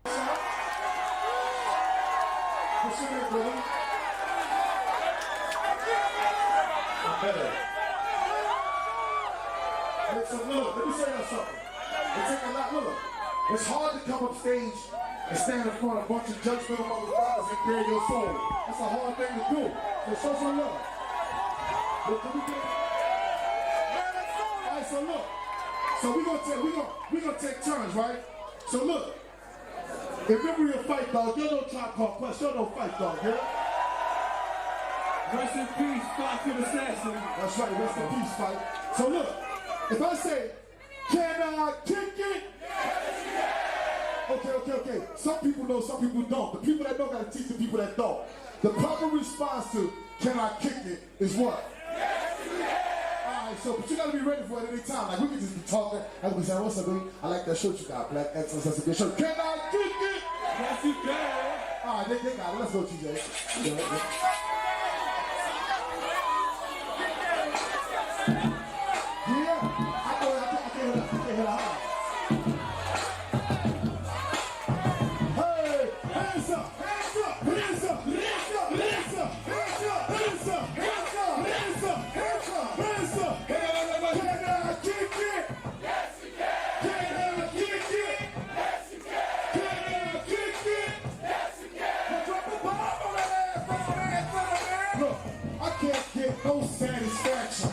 What's your name, brother? I'm better. So look, let me say you something. It takes a lot. Look, it's hard to come up stage and stand in front of a bunch of judgmental motherfuckers and bare your soul. That's a hard thing to do. So show some love. Look, can we get it? All right, so look. So we gonna take turns, right? So look. If ever you fight dog, you don't try to call Quest, you don't fight dog, yeah? Rest in peace, Foxy Assassin. That's right, rest in peace, fight. So look, if I say, can I kick it? Okay. Some people know, some people don't. The people that know gotta teach the people that don't. The proper response to, can I kick it, is what? Alright, so, but you gotta be ready for it any time. Like, we can just be talking, and we say, what's up, baby? I like that shirt you got, Black Excellence, that's a good shirt. Can I kick it? Yes, you can. Alright, they got it. Let's go, TJ. Yeah, I can't hear the house. Hey, hands up, hands up, hands up, hands up, hands up, hands up, hands up, hands up, hands up, hands up, hands up. Can I kick it? Yes, you can. Can I kick it? Yes, you can. Can I kick it? Yes, you can. Drop the bomb on that ass, Look, I can't get no satisfaction.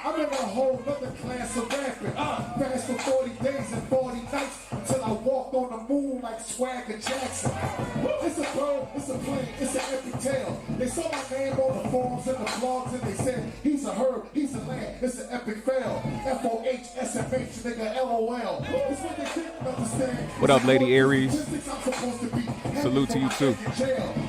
I'm in a whole other class of rapping. Fast for 40 days and 40 nights until I walked on the moon like Swagger Jackson. It's a bird, it's a plane, it's an epic tale. They saw my name on the forums and the blogs and they said, he's a herb, he's a lamb, it's an epic fail. FOHSMH, nigga, LOL. It's what they didn't understand. What up, Lady Aries? Salute to you too.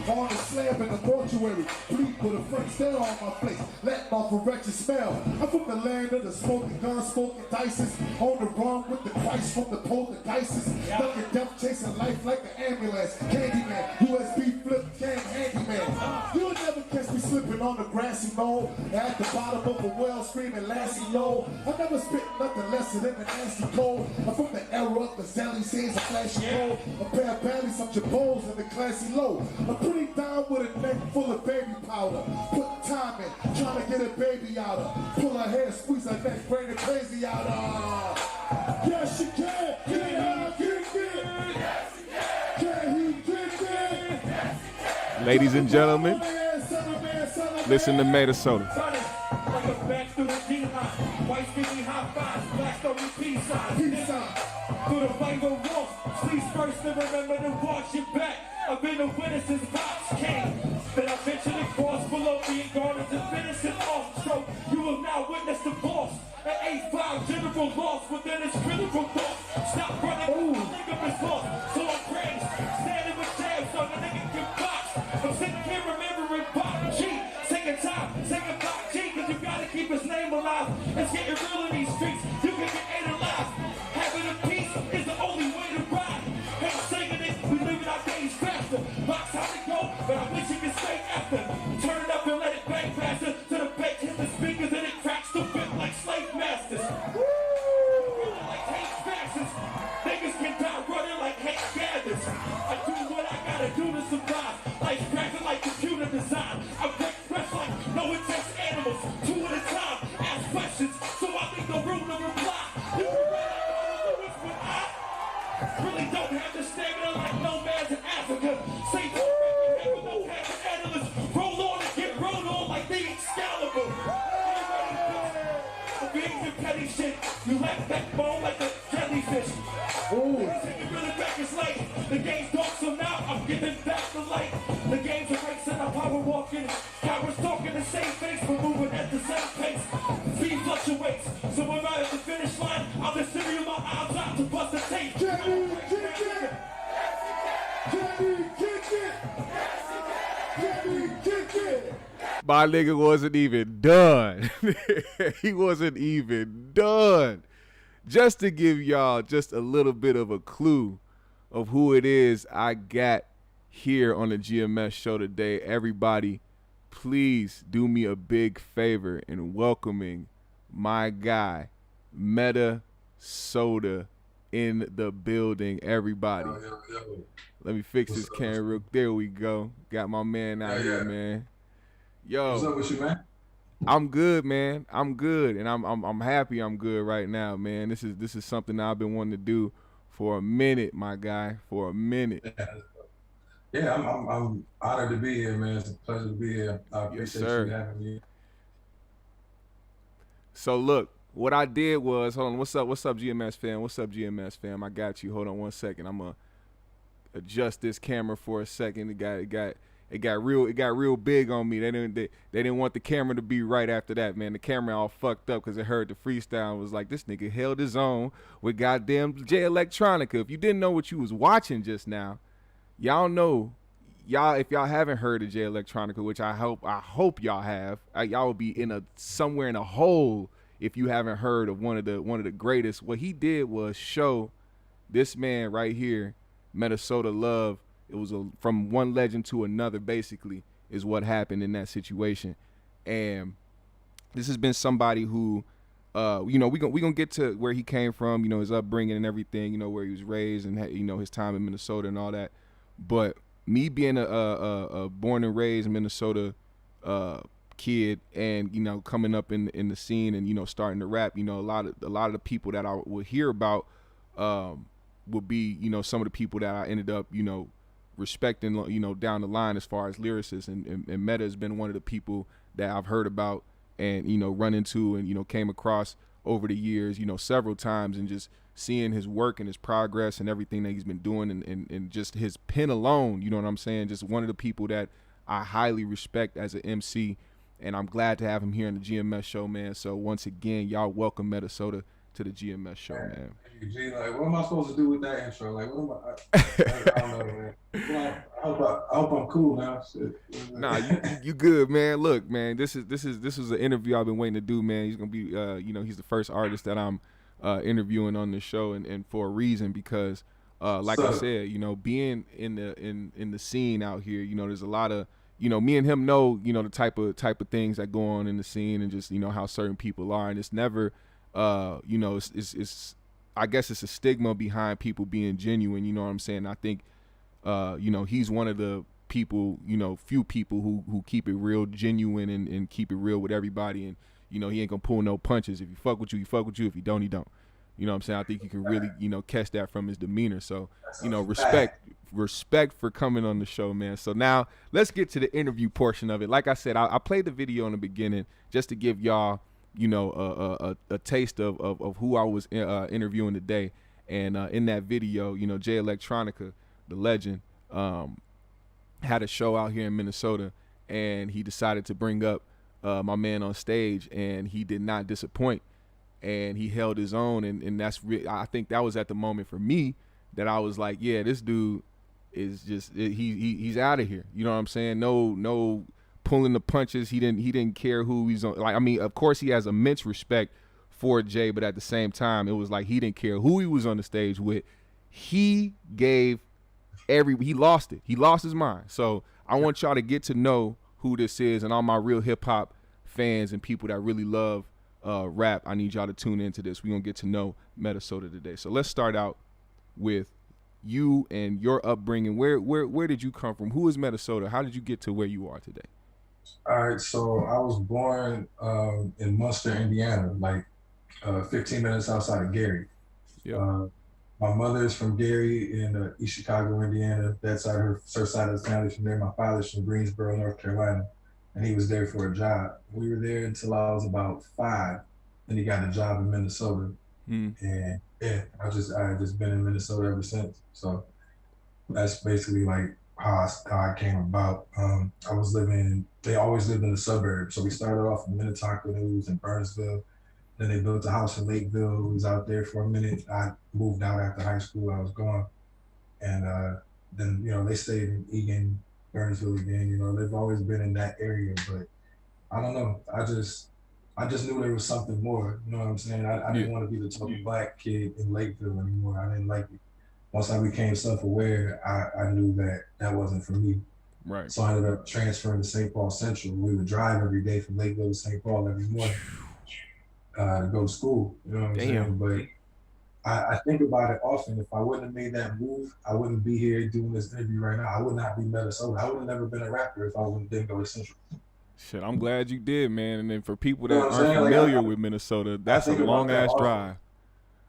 On the slab in the mortuary, bleed with a French stare on my face, let my wretched smell. I'm from the land of the smoking guns, smoking dices, on the run with the Christ from the poltergeists, ducking death, chasing life like an ambulance, Candyman, USB flip game handyman. You'll never catch me slipping on the grassy knoll, at the bottom of a well screaming Lassie low. I never spit nothing lesser than the nasty cold. I'm from the era of the Sally Sands, a flashy gold, a pair of panties, some jabos, and the classy low. I'm pretty down with a neck full of baby powder, put time in, trying to get a baby out of, pull her hair, squeeze her neck, bring the crazy out of. Yes, she can. Can I kick it? Yes, she can. Can he kick it? Yes, he can. Ladies and gentlemen, listen to Metasota. Like a back through the D-line. White skinny high fives. Black story peace signs. Through the finger walls. Please first and remember to watch your back. I've been a winner since Pops came. Then I eventually crossed below me and garnered the finishing off. So you will now witness the boss. An 8-5 general loss within his critical thought. Stop running, nigga is lost. So I'm praised. Standing with jabs so the nigga can box. I'm sitting here remembering Pop G. Taking time, taking Pop G, cause you gotta keep his name alive. It's getting real in these streets. You can get ate alive. Having a peace is the only way to ride. Ain't singing it, we living our days faster. Box how to go, but I wish you could stay after. Turn it up and let it bang faster. To the bass, hit the speakers and it cracks the whip like slave masters. Like hate fascists. Niggas can die running like hate gathers. I do what I gotta do to survive. Life's cracking like computer design. I break fresh like no it takes animals. Two at a time, ask questions, so I leave no room to reply. You can run like all the when I really don't have the stamina like nomads in Africa. Say no record with no passive analysts. Roll on and get rolled on like the Excalibur. Beans and petty shit. You lack backbone like a jellyfish. Niggas taking really back is late. The game's dark, so now I'm giving back the light. The game's a race and I'm power walking. Cowards talking the same face, but moving at the same pace. Speed fluctuates, so when I'm at the finish line, I'll just send you my eyes out to bust the tape. Can he kick it? Can he kick it? Can he kick it? My nigga wasn't even done. He wasn't even done. Just to give y'all just a little bit of a clue of who it is I got here on the GMS show today. Everybody, please do me a big favor in welcoming my guy, Metasota in the building, everybody. Yo. Let me fix What's this up? camera. There we go. Got my man out here, man. What's Yo, up with you, man? I'm good, man. I'm good, and I'm happy. I'm good right now, man. This is something I've been wanting to do for a minute, my guy. For a minute. Yeah, I'm honored to be here, man. It's a pleasure to be here. I appreciate sir. you having me. So look, what I did was, hold on. What's up, GMS fam? What's up, GMS fam? I got you. Hold on 1 second. I'm gonna adjust this camera for a second. It got real big on me. They didn't want the camera to be right after that, man. The camera all fucked up because it heard the freestyle and was like, this nigga held his own with goddamn J Electronica. If you didn't know what you was watching just now, y'all know, if y'all haven't heard of J Electronica, which I hope y'all have, y'all will be somewhere in a hole if you haven't heard of one of the greatest. What he did was show this man right here, Metasota love. It was from one legend to another, basically, is what happened in that situation. And this has been somebody who, we gonna get to where he came from, his upbringing and everything, where he was raised and his time in Minnesota and all that. But me being a born and raised Minnesota kid, and coming up in the scene and starting to rap, a lot of the people that I would hear about would be some of the people that I ended up respecting down the line as far as lyricists, and Meta has been one of the people that I've heard about and run into and came across over the years several times, and just seeing his work and his progress and everything that he's been doing, and just his pen alone, you know what I'm saying, just one of the people that I highly respect as an MC, and I'm glad to have him here in the GMS show, man. So once again, y'all welcome Metasota to the GMS show, man. G, like, what am I supposed to do with that intro? Like, what am I don't know, man. Well, I hope I'm cool now. Shit. Nah, you good, man. Look, man, this was an interview I've been waiting to do, man. He's gonna be, he's the first artist that I'm interviewing on this show, and for a reason, because like I said, being in the scene out here, there's a lot of, me and him know, the type of things that go on in the scene, and just how certain people are, and it's never, it's I guess it's a stigma behind people being genuine. You know what I'm saying? I think, he's one of the people, few people who keep it real genuine and keep it real with everybody, and he ain't gonna pull no punches. If you fuck with you, he fuck with you. If he don't, he don't. You know what I'm saying? I think you can really, catch that from his demeanor. So, respect for coming on the show, man. So now let's get to the interview portion of it. Like I said, I played the video in the beginning just to give y'all, a taste of who I was interviewing today. And in that video, J Electronica, the legend, had a show out here in Minnesota, and he decided to bring up my man on stage, and he did not disappoint. And he held his own, and that's I think that was at the moment for me that I was like, yeah, this dude is just he's out of here. You know what I'm saying? No pulling the punches. He didn't care who he's on. Like, I mean, of course he has immense respect for Jay, but at the same time, it was like he didn't care who he was on the stage with. He gave he lost it. He lost his mind. So I want y'all to get to know who this is, and all my real hip hop fans and people that really love rap, I need y'all to tune into this. We're gonna get to know Metasota today. So let's start out with you and your upbringing. Where did you come from? Who is Metasota? How did you get to where you are today? All right, so I was born in Munster, Indiana, like 15 minutes outside of Gary. Yeah. My mother is from Gary in East Chicago, Indiana. That's her side of the family from there. My father's from Greensboro, North Carolina, and he was there for a job. We were there until I was about 5, and he got a job in Minnesota. And yeah, I had just been in Minnesota ever since. So that's basically like how I came about. They always lived in the suburbs. So we started off in Minnetonka, then we was in Burnsville. Then they built a house in Lakeville. We was out there for a minute. I moved out after high school. I was gone. And then, they stayed in Eagan, Burnsville again. They've always been in that area, but I don't know. I just knew there was something more. You know what I'm saying? I didn't want to be the total black kid in Lakeville anymore. I didn't like it. Once I became self-aware, I knew that wasn't for me. Right. So I ended up transferring to St. Paul Central. We would drive every day from Lakeville to St. Paul every morning to go to school. You know what I'm saying? But I think about it often. If I wouldn't have made that move, I wouldn't be here doing this interview right now. I would not be Metasota. I would have never been a rapper if I didn't go to Central. Shit, I'm glad you did, man. And then for people You know that what I'm aren't saying? Like familiar with Minnesota, I that's a think about long that ass often. drive.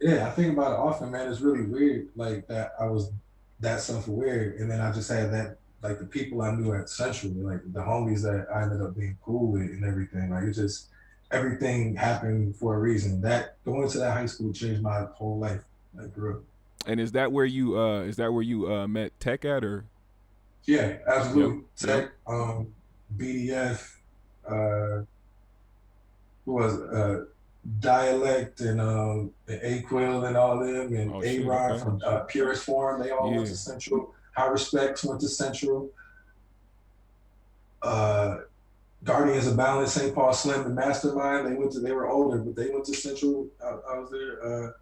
Yeah, I think about it often, man. It's really weird, like that I was that self-aware, and then I just had that, like the people I knew at Central, like the homies that I ended up being cool with and everything. Like it just everything happened for a reason. That going to that high school changed my whole life. Like, bro. And is that where you met Tech at or? Yeah, Yep. absolutely. Yep. Tech, BDF, uh, who was Dialect and Aquil and all them and Oh A shit. Rod Okay. from Purist Forum. They all went Yeah. to Central. High Respects went to Central. Uh, Guardians of Balance, St. Paul Slim and Mastermind. They were older, but they went to Central. I was there.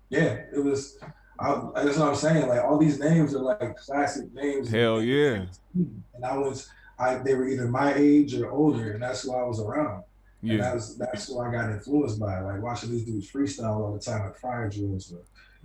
Yeah, it was. That's what I'm saying. Like all these names are like classic names, Hell yeah. and they were either my age or older, and that's who I was around, and Yeah. that's who I got influenced by, like watching these dudes freestyle all the time at fire drills,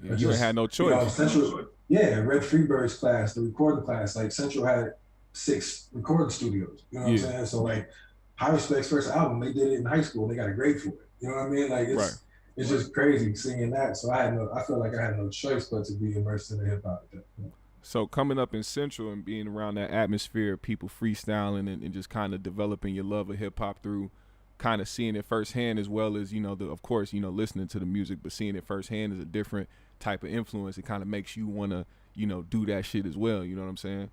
Yeah. or You ain't had just no choice. Central. Yeah, Red Freebird's class, the recording class. Like Central had 6 recording studios. You know what I'm Yeah. saying? So like High Respect's first album, they did it in high school. And they got a grade for it. You know what I mean? Like Right. it's just crazy seeing that. So I felt like I had no choice but to be immersed in the hip hop at that point. So coming up in Central and being around that atmosphere of people freestyling and just kind of developing your love of hip hop through kind of seeing it firsthand as well as, of course, listening to the music, but seeing it firsthand is a different type of influence. It kind of makes you want to, do that shit as well. You know what I'm saying?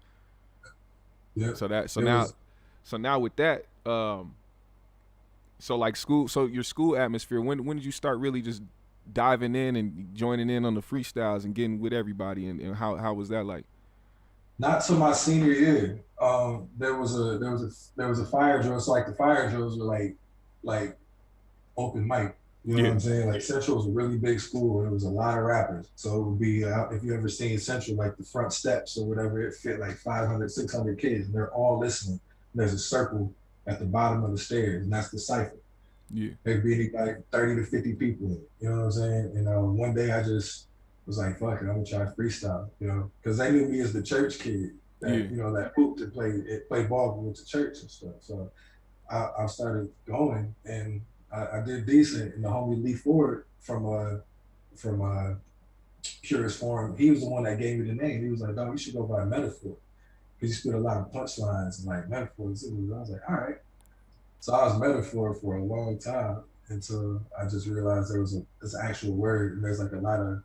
Yeah. So now with that, so like school, so your school atmosphere, when did you start really just diving in and joining in on the freestyles and getting with everybody and how was that like? Not till my senior year. There was a fire drill. So like the fire drills were like open mic. You know what I'm saying? Like Central was a really big school and it was a lot of rappers. So it would be, if you ever seen Central, like the front steps or whatever, it fit like 500, 600 kids and they're all listening. And there's a circle at the bottom of the stairs and that's the cipher. Yeah. There'd be like 30 to 50 people in it. You know what I'm saying? And one day I just was like, fuck it, I'm gonna try freestyle, because they knew me as the church kid that, that hooped and played ball and went to church and stuff. So I started going and I did decent. And the homie Lee Ford from Purist Forum, he was the one that gave me the name. He was like, "Dog, you should go by Metaphor," because you spit a lot of punchlines and like metaphors. I was like, all right. So I was Metaphor for a long time until I just realized there was this actual word, and there's like a lot of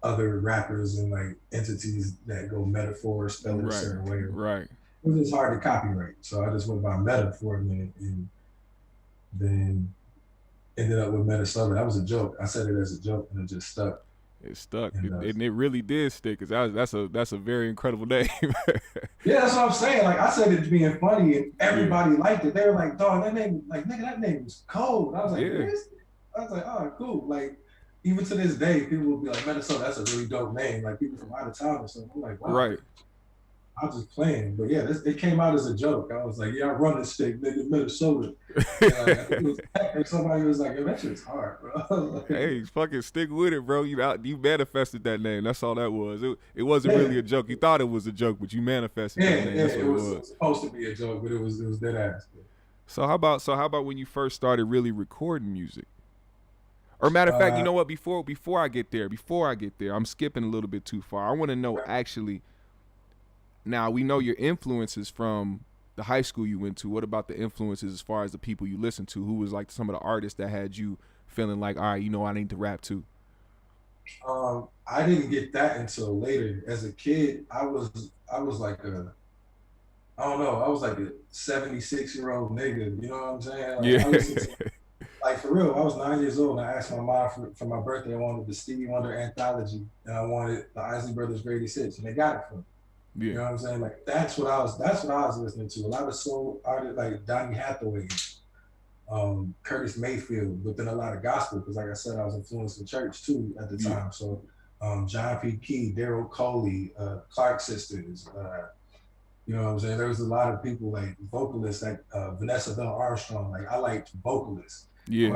other rappers and like entities that go Metaphor, spell it a certain way. Right. It was just hard to copyright, so I just went by Meta for a minute, and then ended up with Metasota. That was a joke. I said it as a joke, and it just stuck. It stuck, and it really did stick. Cause that's a very incredible name. Yeah, that's what I'm saying. Like I said it being funny, and everybody liked it. They were like, "Dog, that name, like nigga, that name was cold." I was like, I was like, "Oh, cool." Like even to this day, people will be like, "Metasota, that's a really dope name." Like people from out of town or something. I'm like, "Wow." Right. I was just playing, but yeah, it came out as a joke. I was like, "Yeah, I run this stick, nigga, Metasota." And somebody was like, "Yo, that shit's hard, bro." Hey, fucking stick with it, bro. You manifested that name. That's all that was. It wasn't really a joke. You thought it was a joke, but you manifested that name. That's what it was supposed to be a joke, but it was dead ass. So how about when you first started really recording music? Or matter of fact, you know what? Before I get there, I'm skipping a little bit too far. I want to know actually. Now we know your influences from the high school you went to. What about the influences as far as the people you listen to? Who was like some of the artists that had you feeling like, all right, I need to rap too? I didn't get that until later. As a kid, I was like I don't know, I was like a 76-year-old nigga. You know what I'm saying? Like, yeah. I listened to, like for real, I was 9 years old and I asked my mom for my birthday, I wanted the Stevie Wonder anthology and I wanted the Isley Brothers Greatest Hits, and they got it for me. Yeah. You know what I'm saying? Like that's what I was listening to. A lot of soul artists like Donny Hathaway, Curtis Mayfield, but then a lot of gospel because, like I said, I was influenced in church too at the time. So John P. Key, Daryl Coley, Clark Sisters. You know what I'm saying? There was a lot of people like vocalists like Vanessa Bell Armstrong. Like I liked vocalists. Yeah.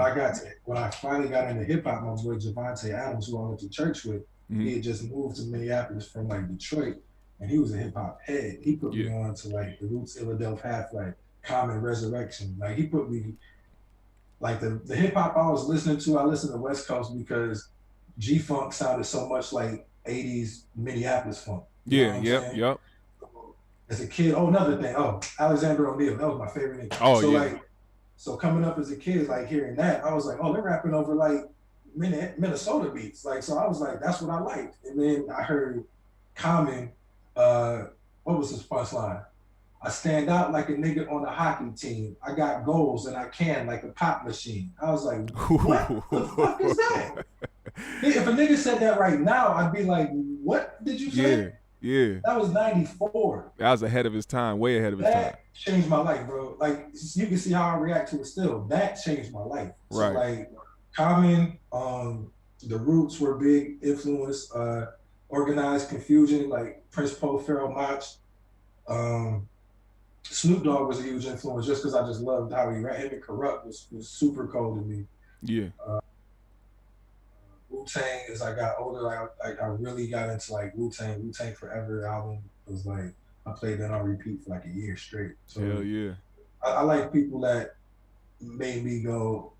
When I finally got into hip hop, my boy Javante Adams, who I went to church with, he had just moved to Minneapolis from like Detroit, and he was a hip hop head. He put me on to like the Roots Illadelph Path, like Common Resurrection. Like he put me like the hip hop I was listening to. I listened to West Coast because G Funk sounded so much like '80s Minneapolis funk. You know what I'm saying? Yep. As a kid, another thing. Alexander O'Neal, that was my favorite nigga. Oh, So coming up as a kid, like hearing that, I was like, they're rapping over like Minnesota beats. Like, so I was like, that's what I liked. And then I heard Common, what was his punchline? I stand out like a nigga on a hockey team. I got goals and I can like a pop machine. I was like, what the fuck is that? If a nigga said that right now, I'd be like, what did you say? Yeah. That was 94. That was ahead of his time, way ahead of his time. That changed my life, bro. Like, you can see how I react to it still. That changed my life. So, like, Common, the Roots were big influence, Organized Confusion, like Prince Poe, Pharoah Monch. Snoop Dogg was a huge influence just because I just loved how he ran. Him and Corrupt was super cool to me. Yeah. Wu-Tang, as I got older, I really got into like Wu-Tang Forever album. It was like, I played that on repeat for like a year straight. So hell yeah. I like people that made me go,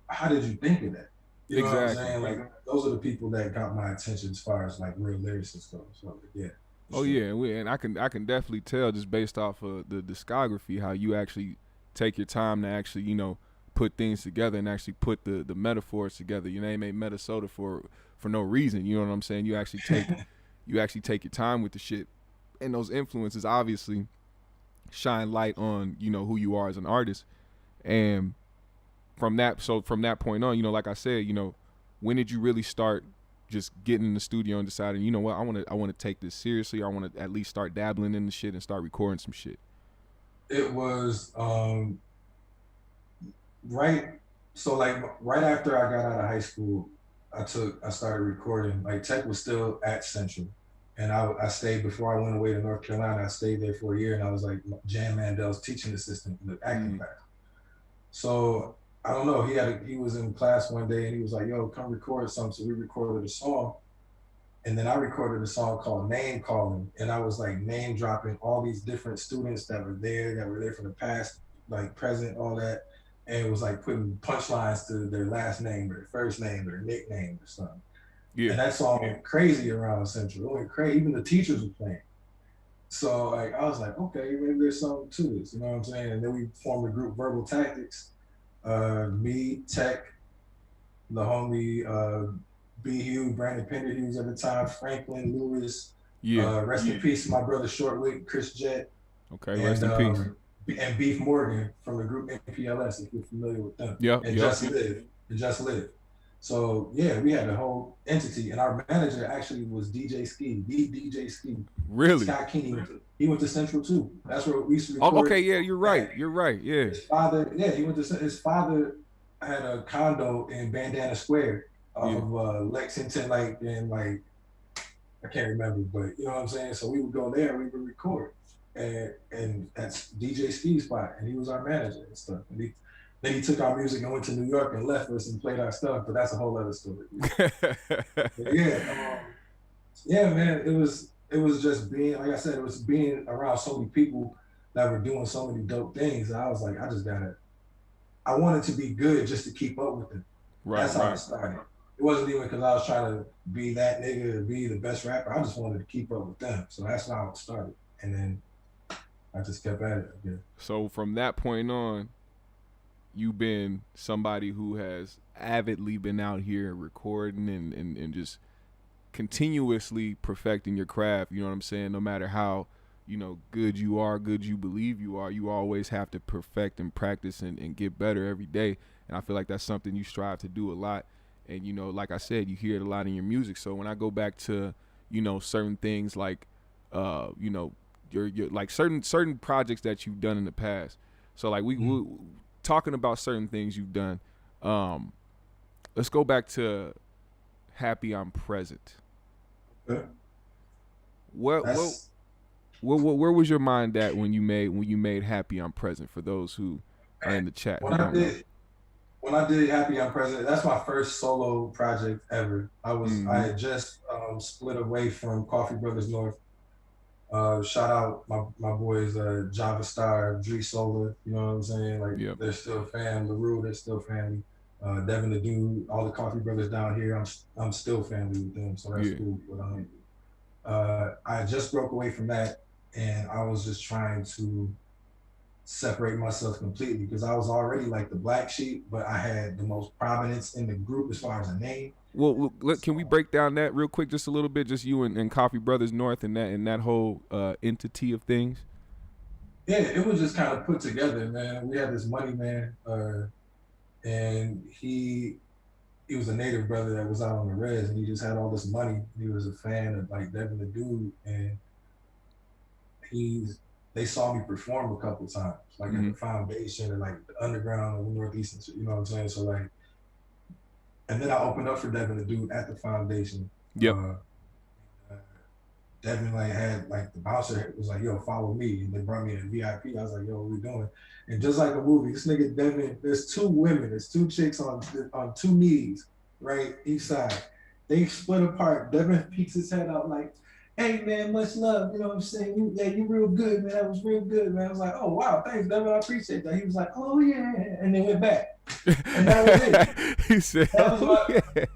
how did you think of that? You know what I'm saying? Like, those are the people that got my attention as far as like real lyricists go. So yeah. Oh yeah, and I can definitely tell just based off of the discography how you actually take your time to actually, you know, put things together and actually put the metaphors together. Your name ain't Metasota for no reason. You know what I'm saying? You actually take your time with the shit, and those influences obviously shine light on, you know, who you are as an artist. And from that point on, you know, like I said, you know, when did you really start just getting in the studio and deciding, you know what, I want to take this seriously. I want to at least start dabbling in the shit and start recording some shit? It was right after I got out of high school, I started recording. Like, Tech was still at Central, and I stayed before I went away to North Carolina. I stayed there for a year, and I was like Jan Mandel's teaching assistant in the acting class. So I don't know. He was in class one day, and he was like, "Yo, come record something." So we recorded a song, and then I recorded a song called "Name Calling," and I was like name dropping all these different students that were there from the past, like present, all that. And it was like putting punchlines to their last name or their first name or their nickname or something. Yeah. And that song went crazy around Central. It went crazy. Even the teachers were playing. So like I was like, okay, maybe there's something to this. You know what I'm saying? And then we formed the group Verbal Tactics. Me, Tech, the homie B. Hugh, Brandon Pender Hughes at the time, Franklin, Lewis. Yeah. Rest in peace to my brother Shortwick, Chris Jett. Okay, rest in peace. And Beef Morgan from the group NPLS, if you're familiar with them. And Just Live. So yeah, we had a whole entity, and our manager actually was DJ Ski, DJ Ski. Really? Scott Keeney. He went to Central too. That's where we used to record. Oh, okay, yeah, you're right. Yeah. His father had a condo in Bandana Square of Lexington, like I can't remember, but you know what I'm saying? So we would go there, we would record. And that's DJ Ski's spot, and he was our manager and stuff. And then he took our music and went to New York and left us and played our stuff, but that's a whole other story. Yeah, man, it was just being, like I said, it was being around so many people that were doing so many dope things. And I was like, I wanted to be good just to keep up with them. That's how it started. It wasn't even because I was trying to be that nigga or be the best rapper. I just wanted to keep up with them. So that's how it started. And then I just kept at it. Yeah. So from that point on, you've been somebody who has avidly been out here recording and just continuously perfecting your craft. You know what I'm saying? No matter how, you know, good you are, good you believe you are, you always have to perfect and practice and get better every day. And I feel like that's something you strive to do a lot. And, you know, like I said, you hear it a lot in your music. So when I go back to, you know, certain things like, you know, your like certain projects that you've done in the past. So like we talking about certain things you've done. Let's go back to Happy I'm Present. Okay. Where was your mind at when you made Happy I'm Present, for those who are in the chat? when I did Happy I'm President, that's my first solo project ever. I had just split away from Coffee Brothers North. Shout out my boys Java Star, Dre Sola, you know what I'm saying? Like Yep. they're still fam, LaRue, they're still family. Devin the Dude, all the Coffee Brothers down here, I'm still family with them, so that's cool. But I just broke away from that, and I was just trying to separate myself completely because I was already like the black sheep, but I had the most prominence in the group as far as a name. Well, look, can we break down that real quick, just a little bit, just you and Coffee Brothers North and that whole entity of things? Yeah, it was just kind of put together, man. We had this money man, and he was a native brother that was out on the res, and he just had all this money. He was a fan of like Devin the Dude, and they saw me perform a couple times, like at the foundation and like the underground and the Northeast, you know what I'm saying? So like, and then I opened up for Devin the Dude at the foundation. Yep. Devin like had like the bouncer was like, yo, follow me. And they brought me to VIP. I was like, yo, what we doing? And just like the movie, this nigga Devin, there's two chicks on two knees, right? Each side. They split apart. Devin peeks his head out like, hey man, much love. You know what I'm saying? You real good, man. That was real good, man. I was like, oh wow, thanks, Devin. I appreciate that. He was like, oh yeah, and then went back. And that was it. He said, that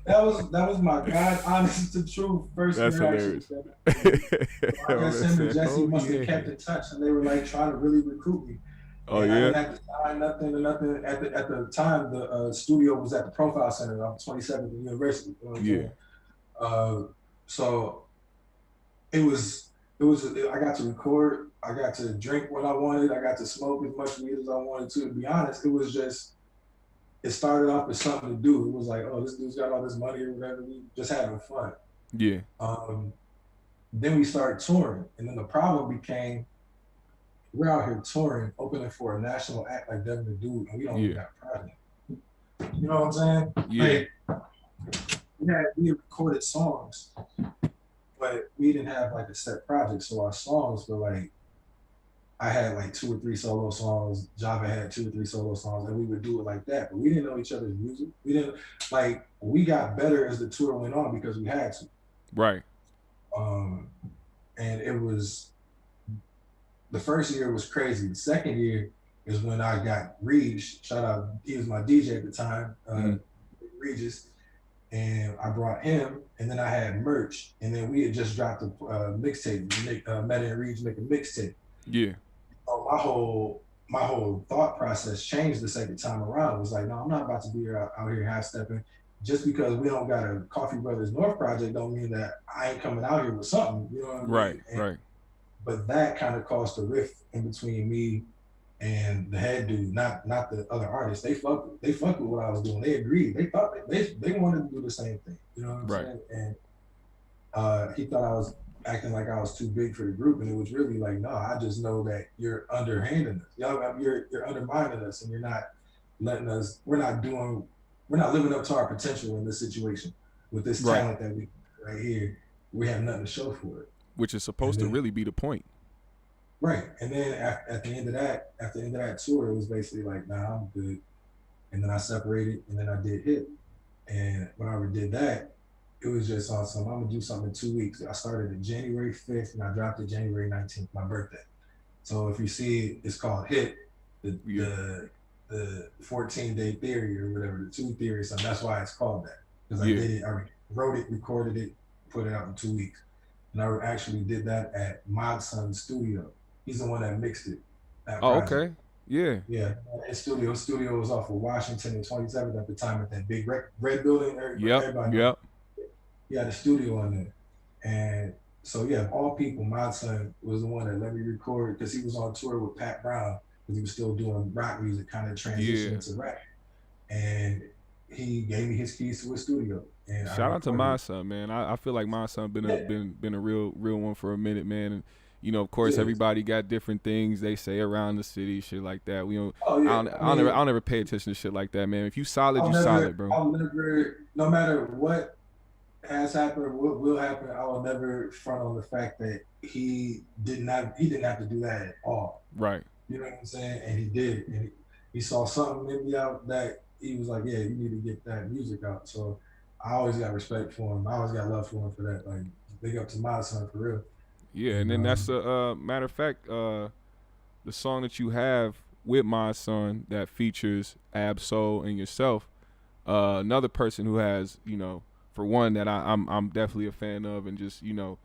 was my God, honest to truth first that's interaction. I guess him and Jesse must have kept in touch, and they were like trying to really recruit me. Oh and yeah. I didn't have to sign nothing. At the time, the studio was at the Profile Center on 27th and University. You know so it was. I got to record. I got to drink when I wanted. I got to smoke as much weed as I wanted to. To be honest, it was just. It started off as something to do. It was like, oh, this dude's got all this money or whatever. We just having fun. Yeah. Then we started touring, and then the problem became we're out here touring, opening for a national act like Devin the Dude, and we don't even got project. You know what I'm saying? Yeah. Like, we had recorded songs, but we didn't have like a set project. So our songs were like, I had like 2 or 3 solo songs. Java had 2 or 3 solo songs, and we would do it like that. But we didn't know each other's music. We got better as the tour went on because we had to. Right. And it was, the first year was crazy. The second year is when I got Regis. Shout out, he was my DJ at the time, Regis. And I brought him, and then I had merch, and then we had just dropped a mixtape. Meta and Regis make a mixtape. Yeah. So my whole thought process changed the second time around. It was like, no, I'm not about to be out here half stepping. Just because we don't got a Coffee Brothers North project don't mean that I ain't coming out here with something. You know what I mean? Right. But that kind of caused a rift in between me and the head dude, not the other artists. They fucked with what I was doing. They agreed. They thought they wanted to do the same thing. You know what I'm saying? And he thought I was acting like I was too big for the group, and it was really like, no, I just know that you're underhanding us. You're undermining us, and you're not letting us. We're not living up to our potential in this situation with this talent that we right here. We have nothing to show for it, which is supposed to really be the point. Right. And then at the end of that tour, it was basically like, nah, I'm good. And then I separated, and then I did Hit. And when I did that, it was just awesome. I'm gonna do something in 2 weeks. I started in January 5th, and I dropped it January 19th, my birthday. So if you see, it's called Hit, the 14-day theory or whatever, the 2 theory. So that's why it's called that. Because I did it, I wrote it, recorded it, put it out in 2 weeks. And I actually did that at my son's studio. He's the one that mixed it. Oh, okay. Yeah. Yeah. His studio was off of Washington and 27th at the time at that big red building. Yep. He had a studio on there. And so, yeah, of all people, my son was the one that let me record because he was on tour with Pat Brown because he was still doing rock music, kind of transitioning to rap. And he gave me his keys to his studio. And shout out to my son, man. I feel like my son been a real one for a minute, man. And you know, of course, everybody got different things they say around the city, shit like that. We don't. I'll never pay attention to shit like that, man. If you solid, solid, bro. I'll never, no matter what has happened or what will happen, I will never front on the fact that he didn't have to do that at all. Right. You know what I'm saying? And he did. And he saw something in me out that he was like, yeah, you need to get that music out. So I always got respect for him. I always got love for him for that. Like, big up to my son for real. Yeah, and And then that's a matter of fact, the song that you have with my son that features Ab Soul and yourself, another person who has, you know, for one that I'm definitely a fan of, and just, you know,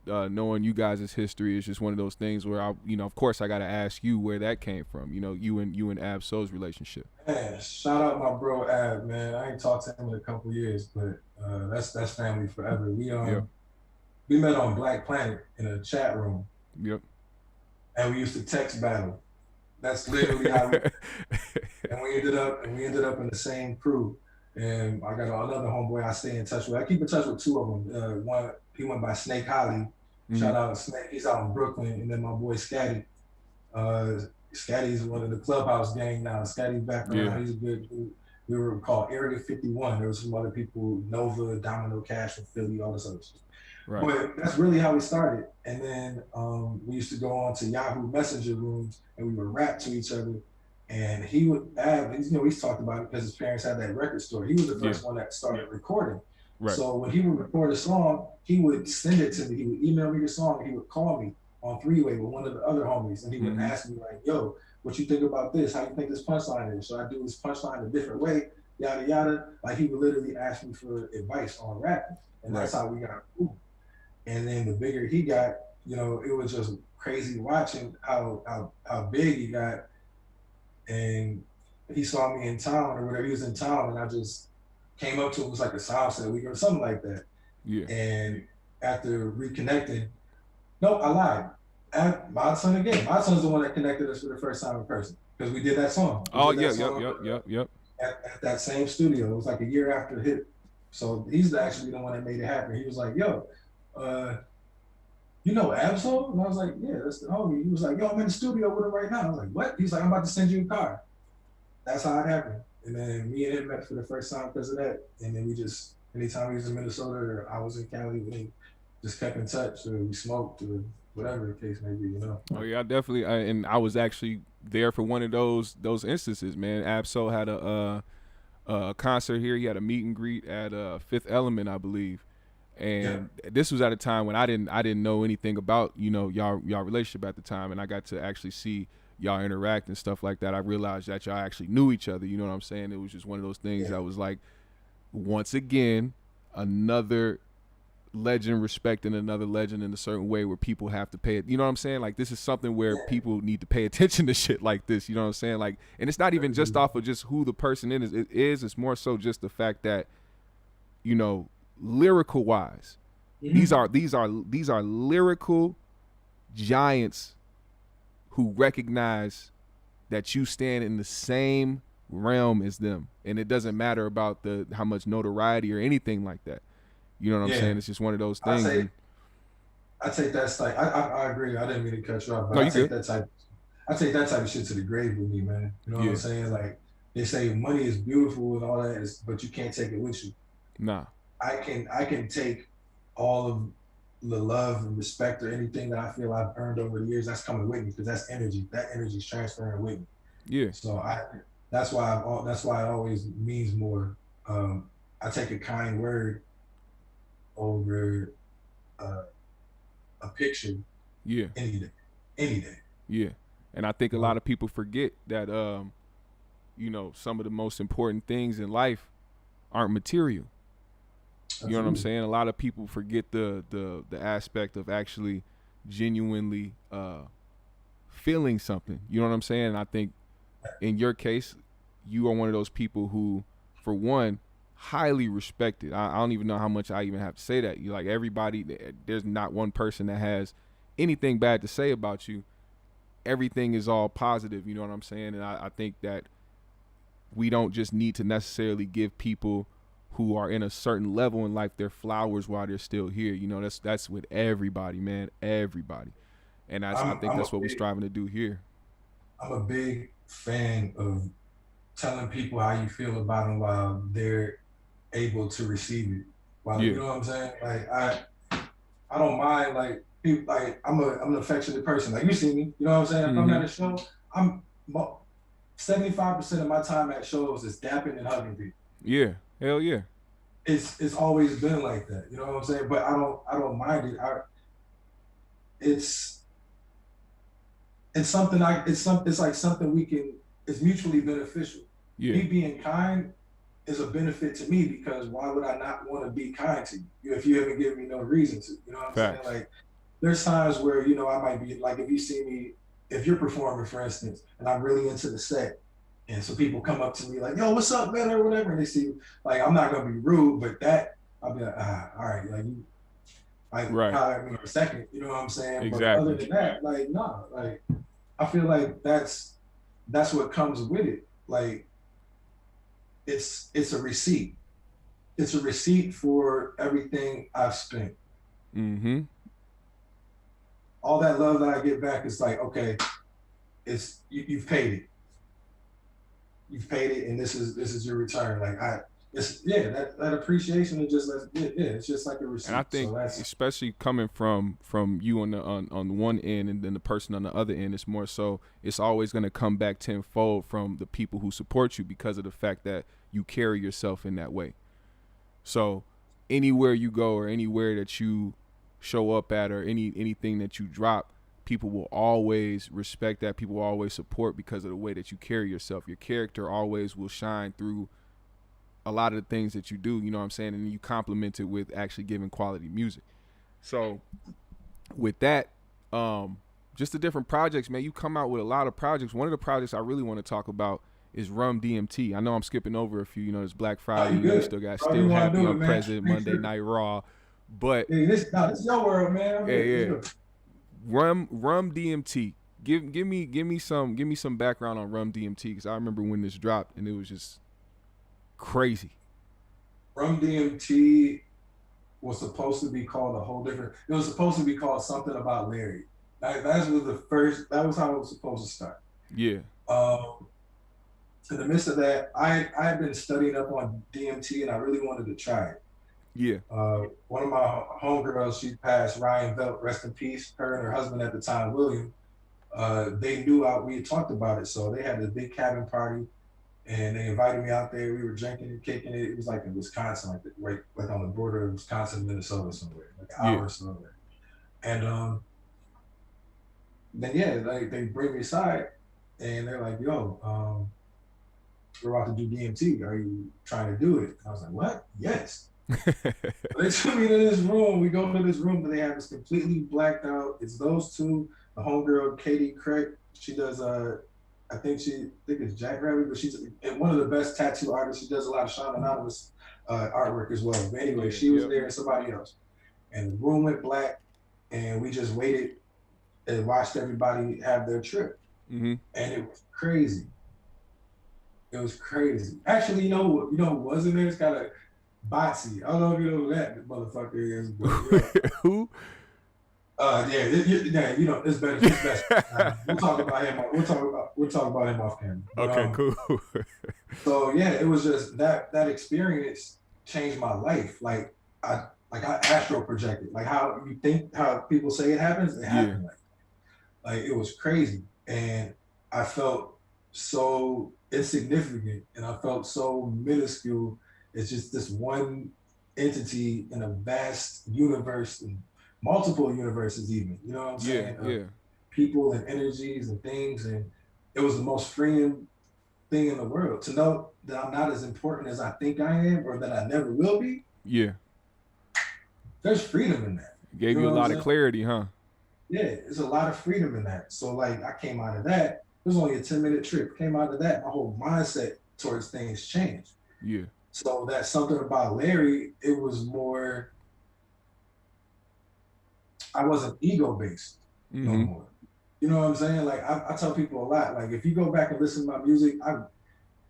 knowing you guys' history is just one of those things where I, you know, of course I got to ask you where that came from. You know, you and Ab Soul's relationship. man, shout out my bro Ab, man. I ain't talked to him in a couple years, but that's family forever. Yep. We met on Black Planet in a chat room, Yep. and we used to text battle. That's literally how we and we ended up in the same crew. And I got another homeboy I stay in touch with. I keep in touch with two of them. One, he went by Snake Holly. Shout out to Snake. He's out in Brooklyn. And then my boy Scatty. Scatty's one of the Clubhouse gang now. Scatty's back around. Yeah. He's a good dude. We were called Area 51. There was some other people, Nova, Domino Cash from Philly, all this other stuff. Right. But that's really how we started. And then we used to go on to Yahoo Messenger rooms and we would rap to each other. And he would have, you know, he's talked about it because his parents had that record store. He was the first one that started recording. Right. So when he would record a song, he would send it to me. He would email me the song and he would call me on three-way with one of the other homies. And he would ask me like, yo, what you think about this? How you think this punchline is? Should I do this punchline a different way? Yada, yada. Like he would literally ask me for advice on rapping. And that's how we got cool. And then the bigger he got, you know, it was just crazy watching how big he got. And he saw me in town or whatever, he was in town, and I just came up to him, it was like a sound set week or something like that. Yeah. And after reconnecting, no, I lied. My son again. My son's the one that connected us for the first time in person because we did that song. Yep. At that same studio. It was like a year after hit. So he's actually the one that made it happen. He was like, yo, you know Ab-Soul? And I was like, yeah, that's the homie. He was like, yo, I'm in the studio with him right now. I was like, what? He's like, I'm about to send you a car. That's how it happened. And then me and him met for the first time because of that. And then we just, anytime he was in Minnesota or I was in Cali, we just kept in touch or we smoked or whatever the case may be, you know? Oh yeah, definitely. And I was actually there for one of those instances, man. Ab-Soul had a concert here. He had a meet and greet at Fifth Element, I believe. And this was at a time when I didn't know anything about, you know, y'all relationship at the time, and I got to actually see y'all interact and stuff like that. I realized that y'all actually knew each other. You know what I'm saying? It was just one of those things that was like, once again, another legend respecting another legend in a certain way where people have to pay it. You know what I'm saying? Like, this is something where people need to pay attention to shit like this. You know what I'm saying? Like, and it's not even just off of just who the person is. It's more so just the fact that, you know, lyrical wise, these are lyrical giants who recognize that you stand in the same realm as them, and it doesn't matter about how much notoriety or anything like that. You know what I'm saying? It's just one of those things. I take that like I agree. I didn't mean to cut you off, but I take that type of shit to the grave with me, man. You know what I'm saying? Like, they say money is beautiful and all that, but you can't take it with you. Nah. I can take all of the love and respect or anything that I feel I've earned over the years. That's coming with me because that's energy. That energy is transferring with me. Yeah. So that's why it always means more. I take a kind word over a picture. Yeah. Any day. Yeah. And I think a lot of people forget that you know, some of the most important things in life aren't material. You know what I'm saying? A lot of people forget the aspect of actually genuinely feeling something. You know what I'm saying? And I think in your case, you are one of those people who, for one, highly respected. I don't even know how much I even have to say that. You like everybody. There's not one person that has anything bad to say about you. Everything is all positive. You know what I'm saying? And I think that we don't just need to necessarily give people who are in a certain level in life their flowers while they're still here. You know, that's with everybody, man, everybody. And I think that's what we're striving to do here. I'm a big fan of telling people how you feel about them while they're able to receive it. You know what I'm saying? Like, I don't mind, like, people, like, I'm an affectionate person. Like, you see me, you know what I'm saying? If I'm at a show, 75% of my time at shows is dapping and hugging people. Yeah, hell yeah. It's always been like that, you know what I'm saying? But I don't mind it. It's something it's like something we can. It's mutually beneficial. Yeah. Me being kind is a benefit to me, because why would I not want to be kind to you if you haven't given me no reason to? You know what I'm Facts. saying? Like, there's times where, you know, I might be like, if you see me, if you're performing, for instance, and I'm really into the set, and so people come up to me like, yo, what's up, man, or whatever, and they see, like, I'm not gonna be rude, but that I'll be like, all right, like, you, like, Right. holler at me in a second, you know what I'm saying? Exactly. But other than that, like, nah, like, I feel like that's what comes with it. Like, it's a receipt. It's a receipt for everything I've spent. Mm-hmm. All that love that I get back is like, okay, it's you've paid it. You've paid it, and this is your return. Like, that appreciation is just like, it's just like a receipt. And I think, so especially coming from you on one end, and then the person on the other end, it's more so it's always going to come back tenfold from the people who support you, because of the fact that you carry yourself in that way. So anywhere you go, or anywhere that you show up at, or anything that you drop, people will always respect that. People will always support, because of the way that you carry yourself. Your character always will shine through a lot of the things that you do, you know what I'm saying? And you complement it with actually giving quality music. So with that, just the different projects, man, you come out with a lot of projects. One of the projects I really want to talk about is Rum DMT. I know I'm skipping over a few, you know, it's Black Friday, you still got Still Happy on President, Monday Night Raw. But this is your world, man. Yeah. Rum DMT. Give me some background on Rum DMT, because I remember when this dropped and it was just crazy. Rum DMT was supposed to be called a whole different. It was supposed to be called something about Larry. That was how it was supposed to start. Yeah. In the midst of that, I had been studying up on DMT, and I really wanted to try it. Yeah. One of my homegirls, she passed, Ryan Velt, rest in peace. Her and her husband at the time, William, they knew we had talked about it, so they had this big cabin party, and they invited me out there. We were drinking and kicking it. It was like in Wisconsin, like on the border of Wisconsin and Minnesota somewhere, like an hour or so away. And then they bring me aside, and they're like, yo, we're about to do DMT. Are you trying to do it? And I was like, what? Yes. They took me to this room. We go to this room that they have is completely blacked out. It's those two, the homegirl, Katie Craig. She does, I think it's Jackrabbit, but she's one of the best tattoo artists. She does a lot of Sean Anonymous artwork as well. But anyway, she was there and somebody else. And the room went black, and we just waited and watched everybody have their trip. Mm-hmm. And it was crazy. It was crazy. Actually, you know who was in there? It's got a Botsy. I don't know if you know who that motherfucker is. But, who? You know, it's better. It's better. We'll talk about him. We'll talk about him off camera. Okay, cool. So yeah, it was just that experience changed my life. Like I astral projected. Like how people say it happens, it happened. Like it was crazy, and I felt so insignificant, and I felt so minuscule. It's just this one entity in a vast universe, and multiple universes even, you know what I'm saying? Yeah. People and energies and things, and it was the most freeing thing in the world to know that I'm not as important as I think I am, or that I never will be. Yeah. There's freedom in that. Gave you a lot of clarity, huh? Yeah, there's a lot of freedom in that. So like I came out of that, it was only a 10-minute trip. Came out of that, my whole mindset towards things changed. Yeah. So that something about Larry, it was more, I wasn't ego-based no more. You know what I'm saying? Like I tell people a lot, like if you go back and listen to my music,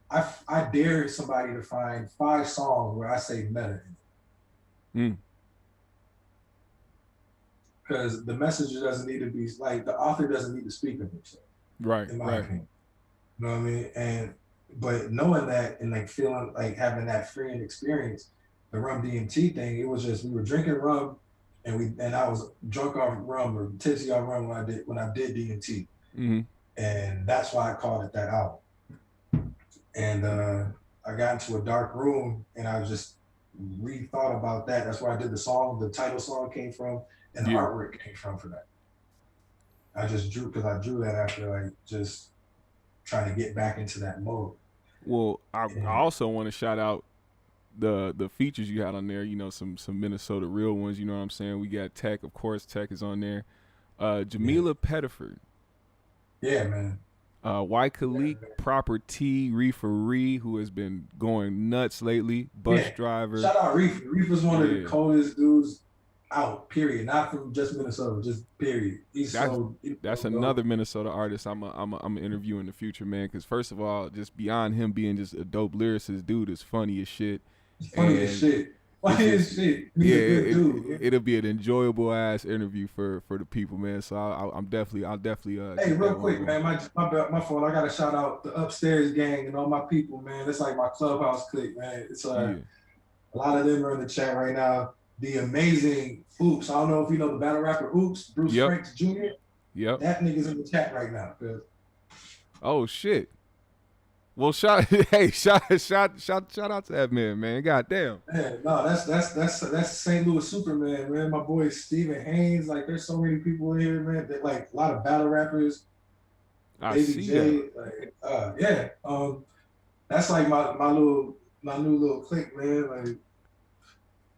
I dare somebody to find 5 songs where I say meta in it. Because the messenger doesn't need to be, like, the author doesn't need to speak of himself. Right, in my opinion. You know what I mean? But knowing that and like feeling like having that freeing experience, the Rum DMT thing, it was just, we were drinking rum, and I was drunk off rum or tipsy off rum when I did DMT. And that's why I called it that album. And I got into a dark room and I just rethought about that. That's where I did the song. The title song came from, and the artwork came from for that. I just drew because I drew that after like just trying to get back into that mode. Well, I also want to shout out the features you had on there. You know, some Minnesota real ones. You know what I'm saying? We got Tech, of course. Tech is on there. Jamila Pettiford. Yeah, man. Khalik, Proper T, Reeferee, who has been going nuts lately. Bus driver. Shout out Reef. Reef is one of the coldest dudes out. Period. Not from just Minnesota. Just period. That's another Minnesota artist I'm interviewing in the future, man. Because first of all, just beyond him being just a dope lyricist, dude is funny as shit. Funny as shit. It'll be an enjoyable ass interview for the people, man. So I'll definitely. Hey, real quick, man. My fault. I gotta shout out the Upstairs gang and all my people, man. It's like my clubhouse clique, man. It's a lot of them are in the chat right now. The amazing Oops. I don't know if you know the battle rapper Oops, Bruce Franks Jr. Yep. That nigga's in the chat right now. Oh shit. Well, shout out to that man. Goddamn. Man, no, that's St. Louis Superman, man. My boy Steven Haynes. Like, there's so many people in here, man. That, like, a lot of battle rappers. I see that. Like, that's like my new little clique, man. Like,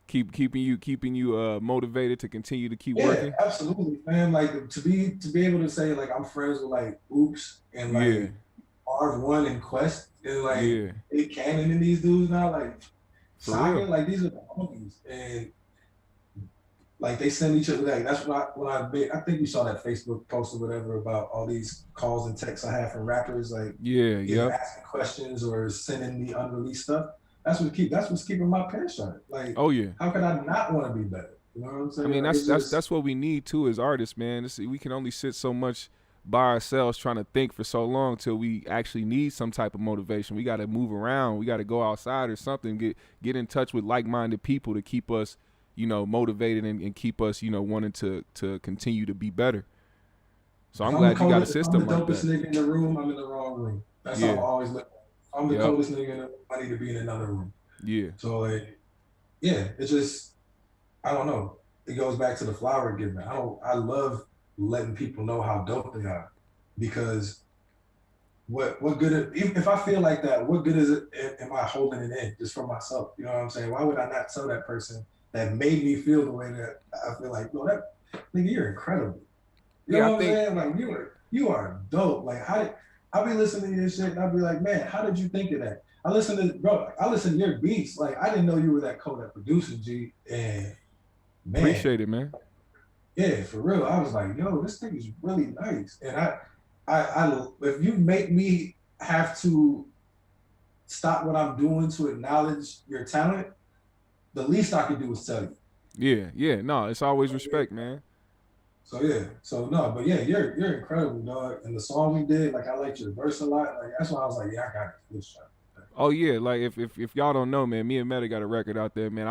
keeping you motivated to continue to keep working. Absolutely, man. Like to be able to say like I'm friends with like Oops and like R1 and Quest and like they canon in these dudes now, like Saga, like these are the homies, and like they send each other. Like that's I think you saw that Facebook post or whatever about all these calls and texts I have from rappers, like asking questions or sending me unreleased stuff. That's what's keeping my pen sharp. Like, how could I not want to be better? You know what I'm saying? I mean, that's what we need too as artists, man. We can only sit so much by ourselves trying to think for so long till we actually need some type of motivation. We got to move around. We got to go outside or something. Get in touch with like-minded people to keep us, motivated and keep us, wanting to continue to be better. So I'm glad you got a system like that. I'm the dopest nigga in the room. I'm in the wrong room. That's how I always look. I'm the coldest nigga in the room. I need to be in another room. Yeah. So like, it's just, I don't know. It goes back to the flower giving. I love letting people know how dope they are, because what good if I feel like that, what good is it am I holding it in just for myself? You know what I'm saying? Why would I not tell that person that made me feel the way that I feel? Like, no, that nigga, you're incredible. You know what I'm saying? Like you are dope. Like I'll be listening to your shit and I'll be like, man, how did you think of that? I listen to your beats. Like, I didn't know you were that cold at producing, G. And man, appreciate it, man. Yeah, for real. I was like, yo, this thing is really nice. And I if you make me have to stop what I'm doing to acknowledge your talent, the least I can do is tell you. Yeah. No, it's always respect, man. So you're incredible, dog. And the song we did, like I liked your verse a lot. Like that's why I was like, I got this shot. Oh yeah, like if y'all don't know, man, me and Meta got a record out there, man.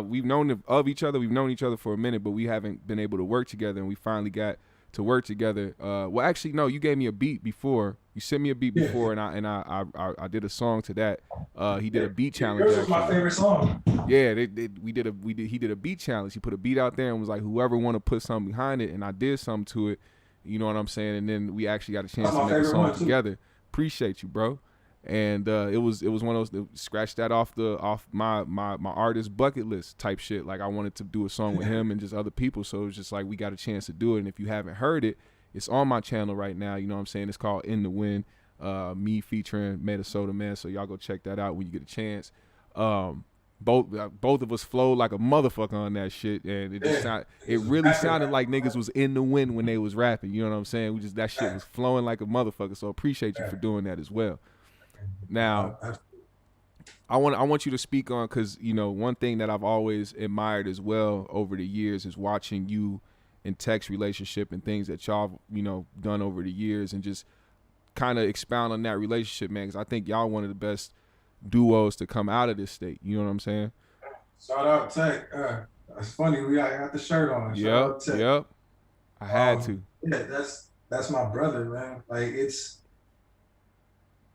We've known of each other. We've known each other for a minute, but we haven't been able to work together, and we finally got to work together. Well, actually, no, you gave me a beat before. You sent me a beat before, and I did a song to that. He did a beat challenge. Yours was my favorite song. Yeah, he did a beat challenge. He put a beat out there and was like, whoever want to put something behind it, and I did something to it. You know what I'm saying? And then we actually got a chance to make a song together. Appreciate you, bro. And it was one of those, scratch that off my artist bucket list type shit. Like I wanted to do a song with him and just other people, so it was just like we got a chance to do it. And if you haven't heard it, it's on my channel right now. You know what I'm saying? It's called In the Wind, me featuring Metasota, man. So y'all go check that out when you get a chance. Both of us flowed like a motherfucker on that shit, and it really sounded like niggas was in the wind when they was rapping. You know what I'm saying? That shit was flowing like a motherfucker. So appreciate you for doing that as well. Now, I want you to speak on, because one thing that I've always admired as well over the years is watching you and Tech's relationship and things that y'all done over the years, and just kind of expound on that relationship, man. Because I think y'all one of the best duos to come out of this state. You know what I'm saying? Shout out Tech. It's funny, we got the shirt on. Yep. I had to. Yeah, that's my brother, man. Like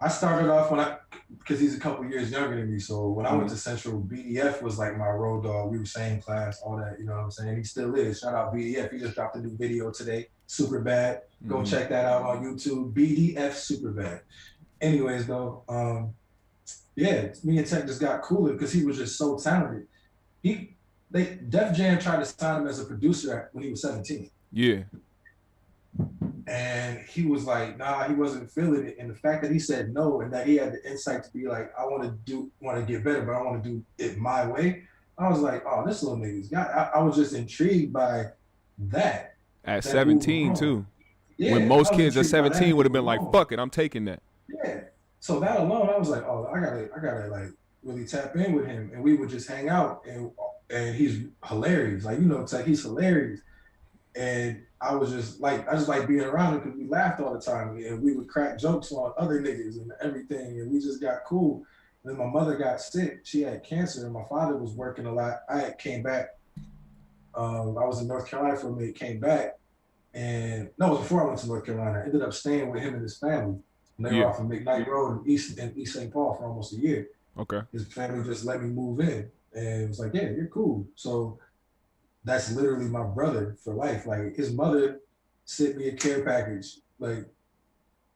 I started off because he's a couple years younger than me. So when I went to Central, BDF was like my road dog. We were same class, all that. You know what I'm saying? He still is. Shout out BDF. He just dropped a new video today. Super bad. Go check that out on YouTube. BDF Super bad. Anyways, though, yeah, me and Tech just got cooler because he was just so talented. Def Jam tried to sign him as a producer when he was 17. Yeah. And he was like, nah, he wasn't feeling it. And the fact that he said no and that he had the insight to be like, I want to get better, but I want to do it my way. I was like, oh, this little nigga's got. I was just intrigued by that. At 17 too. Yeah, when most kids at 17 would have been like, fuck it, I'm taking that. Yeah. So that alone, I was like, oh, I gotta like really tap in with him. And we would just hang out and he's hilarious. Like, you know, Tech, he's hilarious. And I just like being around him because we laughed all the time and we would crack jokes on other niggas and everything. And we just got cool. And then my mother got sick. She had cancer and my father was working a lot. I came back. I was in North Carolina for a minute, came back. And no, it was before I went to North Carolina. I ended up staying with him and his family. And they were off of McKnight Road in East St. Paul for almost a year. Okay. His family just let me move in. And it was like, yeah, you're cool. So that's literally my brother for life. Like his mother sent me a care package like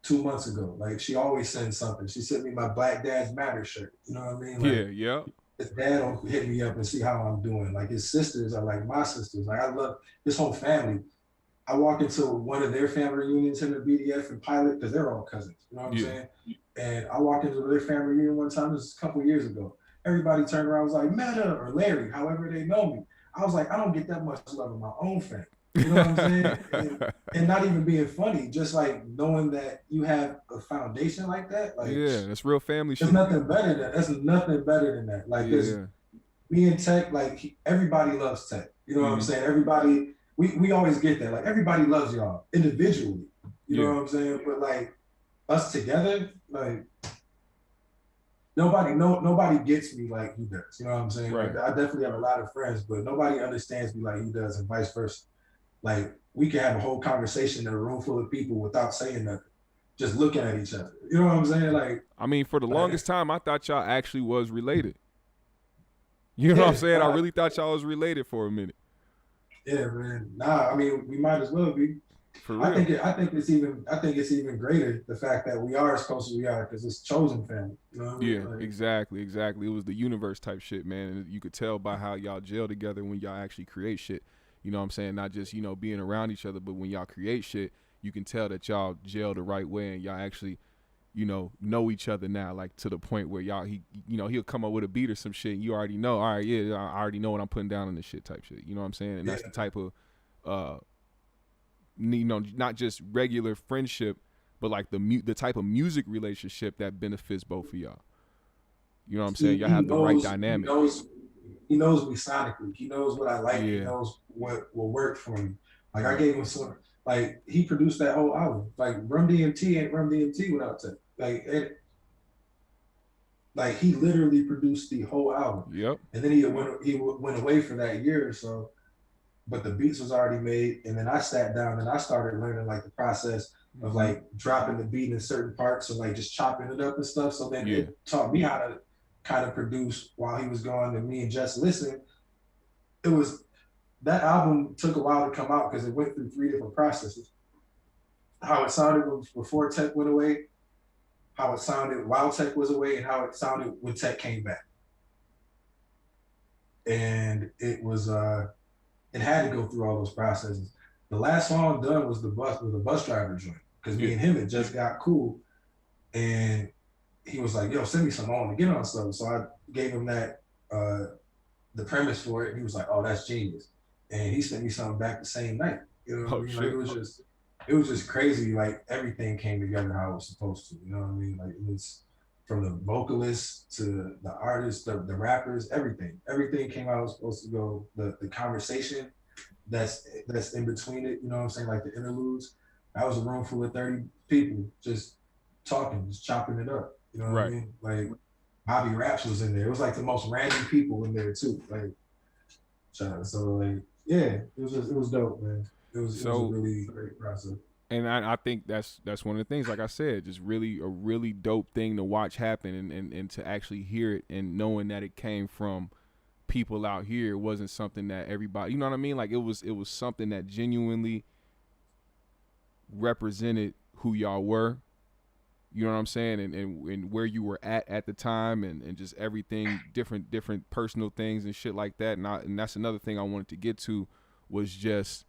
2 months ago. Like she always sends something. She sent me my Black Dads Matter shirt. You know what I mean? Like, yeah. His dad will hit me up and see how I'm doing. Like his sisters are like my sisters. Like I love his whole family. I walk into one of their family reunions, him and BDF and Pilot, because they're all cousins. You know what I'm saying? And I walked into their family reunion one time, this was a couple years ago. Everybody turned around and was like, Meta or Larry, however they know me. I was like, I don't get that much love in my own family. You know what I'm saying? and not even being funny, just like knowing that you have a foundation like that. Like, yeah, that's real family shit. There's nothing better than that. That's nothing better than that. Like, me and Tech, like, everybody loves Tech. You know what I'm saying? Everybody, we always get that. Like, everybody loves y'all individually. You know what I'm saying? But, like, us together, like, nobody gets me like he does. You know what I'm saying? Right. Like, I definitely have a lot of friends, but nobody understands me like he does, and vice versa. Like, we can have a whole conversation in a room full of people without saying nothing, just looking at each other. You know what I'm saying? Like, I mean, for the longest time, I thought y'all actually was related. You know what I'm saying? I really thought y'all was related for a minute. Yeah, man. Nah, I mean, we might as well be. For real. I think it's even greater the fact that we are as close as we are because it's chosen family. You know what I mean? Yeah, like, exactly. It was the universe type shit, man. And you could tell by how y'all gel together when y'all actually create shit. You know what I'm saying? Not just, you know, being around each other, but when y'all create shit, you can tell that y'all gel the right way and y'all actually, you know each other now, like to the point where he'll come up with a beat or some shit and you already know, all right, yeah, I already know what I'm putting down in this shit type shit. You know what I'm saying? And that's the type of, not just regular friendship, but like the type of music relationship that benefits both of y'all. You know what I'm saying? Y'all have the right dynamic. He knows me sonically. He knows what I like. He knows what will work for me. Like I gave him some. Like he produced that whole album. Like Rum DMT ain't Rum DMT without Tech. Like he literally produced the whole album. Yep. And then he went away for that year or so, but the beats was already made. And then I sat down and I started learning like the process of like dropping the beat in certain parts and like just chopping it up and stuff. So then it taught me how to kind of produce while he was gone, and me and Jess listened. That album took a while to come out because it went through 3 different processes. How it sounded before Tech went away, how it sounded while Tech was away, and how it sounded when Tech came back. And it had to go through all those processes. The last song done was the bus driver joint, because me and him had just got cool, and he was like, yo, send me some on to get on stuff. So I gave him that, the premise for it. And he was like, oh, that's genius. And he sent me something back the same night. You know what I mean? Like, it was just crazy. Like everything came together how it was supposed to. You know what I mean? Like it was from the vocalists to the artists, the rappers, everything. Everything came out how it was supposed to go. The conversation that's in between it, you know what I'm saying? Like the interludes. That was a room full of 30 people just talking, just chopping it up. You know what I mean? Like Bobby Raps was in there. It was like the most random people in there too. Like, so like, yeah, it was dope, man. It was a really great process. And I think that's one of the things, like I said, just really a really dope thing to watch happen, and to actually hear it and knowing that it came from people out here. It wasn't something that everybody, you know what I mean? Like it was something that genuinely represented who y'all were. You know what I'm saying? And where you were at the time, and just everything, different personal things and shit like that. And that's another thing I wanted to get to, was just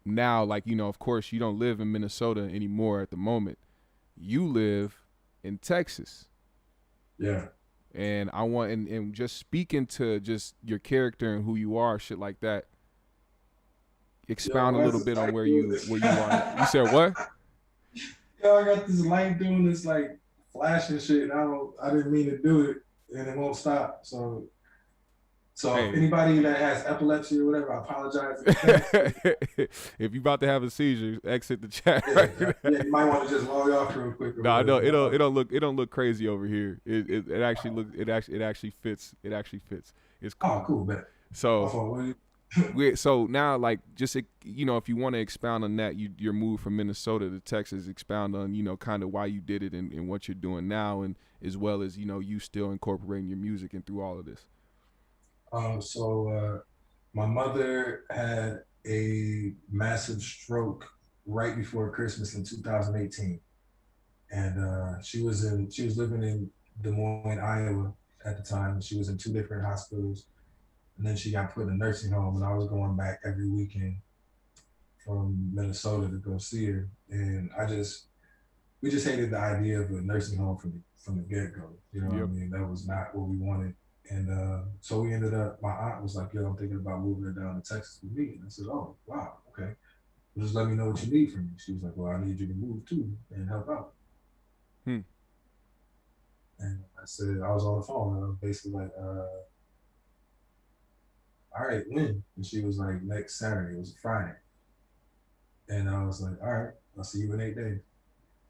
now, like, you know, of course you don't live in Minnesota anymore at the moment. You live in Texas. Yeah. And I want, and just speaking to just your character and who you are, shit like that. Expound a little bit on where you are. You said what? Yo, I got this light doing this like flashing shit. And I didn't mean to do it, and it won't stop. So Hey. if anybody that has epilepsy or whatever, I apologize. If you about to have a seizure, exit the chat. Yeah, you might want to just log off real quick. No, I don't. It don't look crazy over here. It actually looks. It actually fits. It actually fits. It's cool. Oh, cool, man. So. So now, like, just, you know, if you want to expound on that, your move from Minnesota to Texas, expound on, you know, kind of why you did it, and what you're doing now, and as well as, you know, you still incorporating your music and through all of this. My mother had a massive stroke right before Christmas in 2018, and she was living in Des Moines, Iowa at the time. She was in 2 different hospitals. And then she got put in a nursing home, and I was going back every weekend from Minnesota to go see her. And we just hated the idea of a nursing home from the get-go. You know what I mean? That was not what we wanted. And so we ended up, my aunt was like, yo, I'm thinking about moving her down to Texas with me. And I said, oh, wow, okay. Well, just let me know what you need from me. She was like, well, I need you to move too and help out. And I said, I was on the phone, and I was basically like, all right, when? And she was like, next Saturday. It was a Friday. And I was like, all right, I'll see you in 8 days.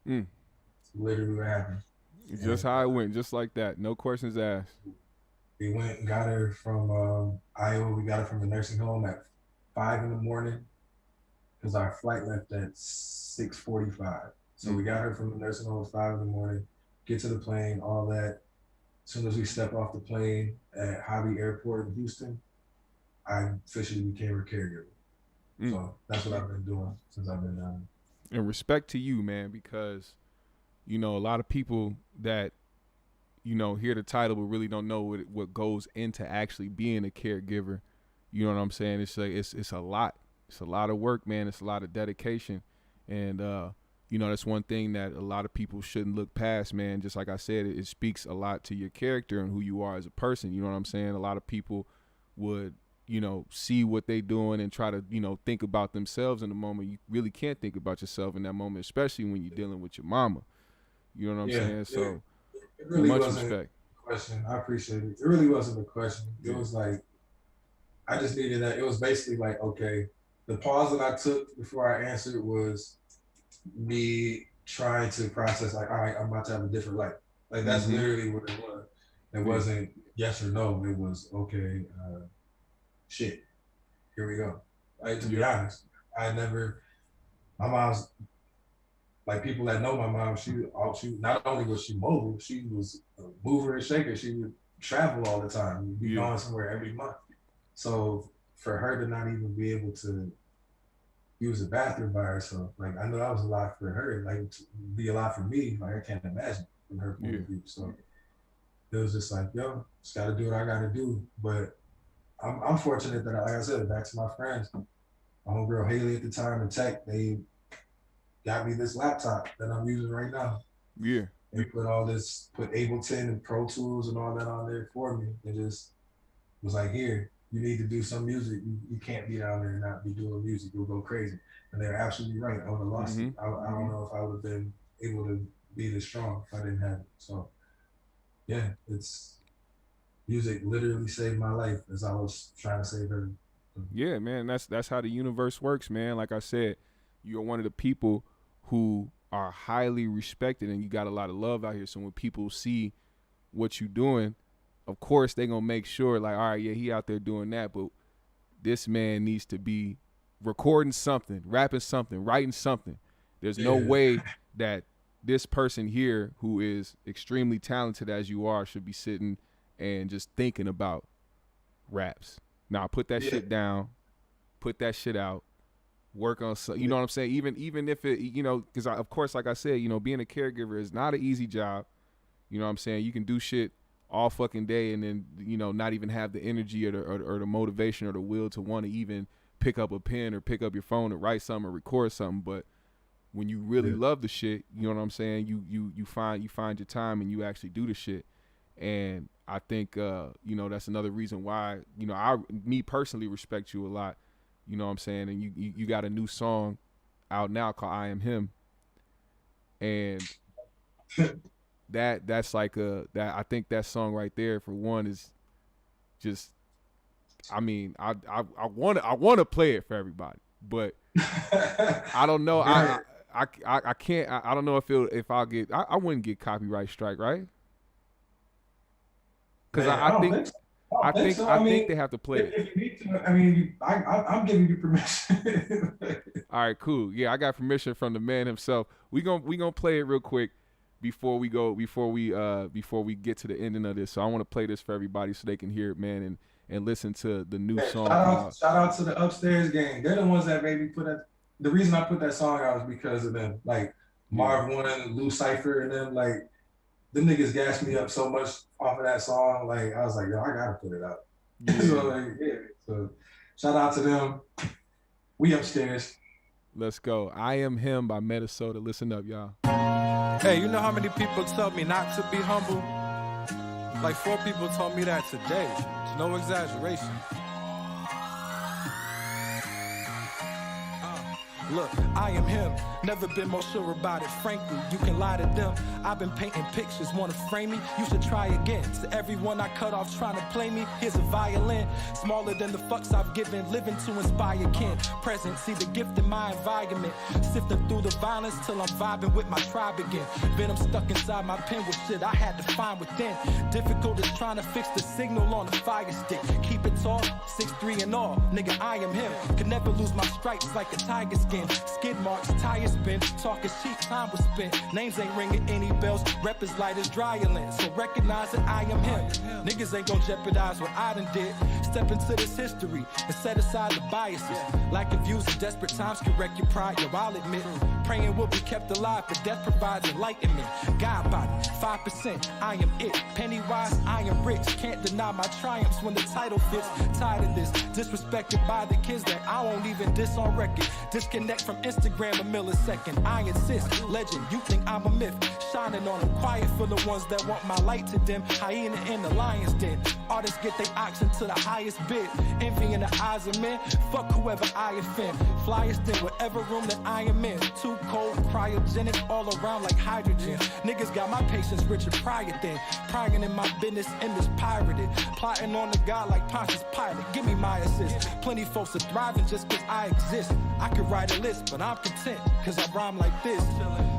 That's literally what happened. Just how it went, just like that. No questions asked. We went and got her from Iowa. We got her from the nursing home at 5 in the morning, because our flight left at 6:45. So we got her from the nursing home at 5 in the morning, get to the plane, all that. As soon as we step off the plane at Hobby Airport in Houston, I officially became her caregiver. So that's what I've been doing since I've been down. And respect to you, man, because, you know, a lot of people that, you know, hear the title but really don't know what goes into actually being a caregiver. You know what I'm saying? It's like it's a lot. It's a lot of work, man. It's a lot of dedication. And you know, that's one thing that a lot of people shouldn't look past, man. Just like I said, it speaks a lot to your character and who you are as a person. You know what I'm saying? A lot of people would, you know, see what they doing and try to, you know, think about themselves in the moment. You really can't think about yourself in that moment, especially when you're dealing with your mama. You know what I'm saying? So it really much wasn't respect. A question. I appreciate it. It really wasn't a question. It was like, I just needed that. It was basically like, okay, the pause that I took before I answered was me trying to process, like, all right, I'm about to have a different life. Like, that's literally what it was. It wasn't yes or no. It was, okay, shit, here we go. Like, to be honest, my mom's, like, people that know my mom, she not only was she mobile, she was a mover and shaker. She would travel all the time. We'd be going somewhere every month. So for her to not even be able to use the bathroom by herself, like, I know that was a lot for her. Like, to be a lot for me, like, I can't imagine from her point of view. So it was just like, yo, just got to do what I got to do. But I'm fortunate that, like I said, back to my friends, my homegirl Haley at the time in tech, they got me this laptop that I'm using right now. Yeah. They put Ableton and Pro Tools and all that on there for me. It just was like, here, you need to do some music. You can't be down there and not be doing music. You'll go crazy. And they're absolutely right. I would have lost it. I don't know if I would have been able to be this strong if I didn't have it. So, yeah, music literally saved my life as I was trying to save her. Yeah, man, that's how the universe works, man. Like I said, you're one of the people who are highly respected, and you got a lot of love out here. So when people see what you're doing, of course they're gonna make sure, like, all right, yeah, he out there doing that, but this man needs to be recording something, rapping something, writing something. There's no way that this person here who is extremely talented as you are should be sitting and just thinking about raps. Now put that shit down, put that shit out, work on some, you know what I'm saying? Even if it, you know, because of course, like I said, you know, being a caregiver is not an easy job. You know what I'm saying? You can do shit all fucking day and then, you know, not even have the energy or the motivation or the will to want to even pick up a pen or pick up your phone and write something or record something. But when you really love the shit, you know what I'm saying? You find your time and you actually do the shit. And I think, you know, that's another reason why, you know, me personally respect you a lot. You know what I'm saying? And you got a new song out now called I Am Him. And that's like I think that song right there for one is just, I mean, I want to play it for everybody, but I don't know. I can't. I don't know if I'll get. I wouldn't get copyright strike, right? Because I think they have to play it. If you need to, I mean, I'm giving you permission. All right, cool. Yeah, I got permission from the man himself. We gonna play it real quick before we get to the ending of this. So I want to play this for everybody so they can hear it, man, and listen to the new song. Shout out to the Upstairs Gang. They're the ones that made me put that. The reason I put that song out was because of them. Like Marv One, Lou Cypher, and them. Like them niggas gassed me up so much off of that song. Like I was like, yo, I gotta put it out. Yeah. So shout out to them. We upstairs. Let's go. I Am Him by Metasota. Listen up, y'all. Hey, you know how many people tell me not to be humble? Like 4 people told me that today. It's no exaggeration. Look, I am him, never been more sure about it. Frankly, you can lie to them. I've been painting pictures, wanna frame me? You should try again. To everyone I cut off trying to play me, here's a violin. Smaller than the fucks I've given, living to inspire kin. Present, see the gift in my environment. Sifting through the violence till I'm vibing with my tribe again. Venom stuck inside my pen with shit I had to find within. Difficult is trying to fix the signal on the fire stick. Keep it tall, 6'3" and all. Nigga, I am him. Could never lose my stripes like a tiger skin. Skid marks, tires spin, talking sheep, time was spent. Names ain't ringing any bells, rep is light as dryer lens. So recognize that I am him. Niggas ain't gonna jeopardize what I done did. Step into this history and set aside the biases. Lack of views in desperate times can wreck your pride, yo, I'll admit. Praying will be kept alive, but death provides enlightenment. God body, 5%, I am it. Pennywise, I am rich. Can't deny my triumphs when the title fits. Tired of this, disrespected by the kids that I won't even diss on record. Disconnect from Instagram a millisecond. I insist, legend, you think I'm a myth. Shining on them, quiet for the ones that want my light to dim. Hyena in the lion's den. Artists get they oxen to the highest bid. Envy in the eyes of men, fuck whoever I offend. Flyest in whatever room that I am in. Too cold, cryogenic, all around like hydrogen. Niggas got my patience Richard Pryor thin. Prying in my business, image pirated. Plotting on the God like Pontius Pilate. Give me my assist. Plenty folks are thriving just cause I exist. I could write a list, but I'm content cause I rhyme like this.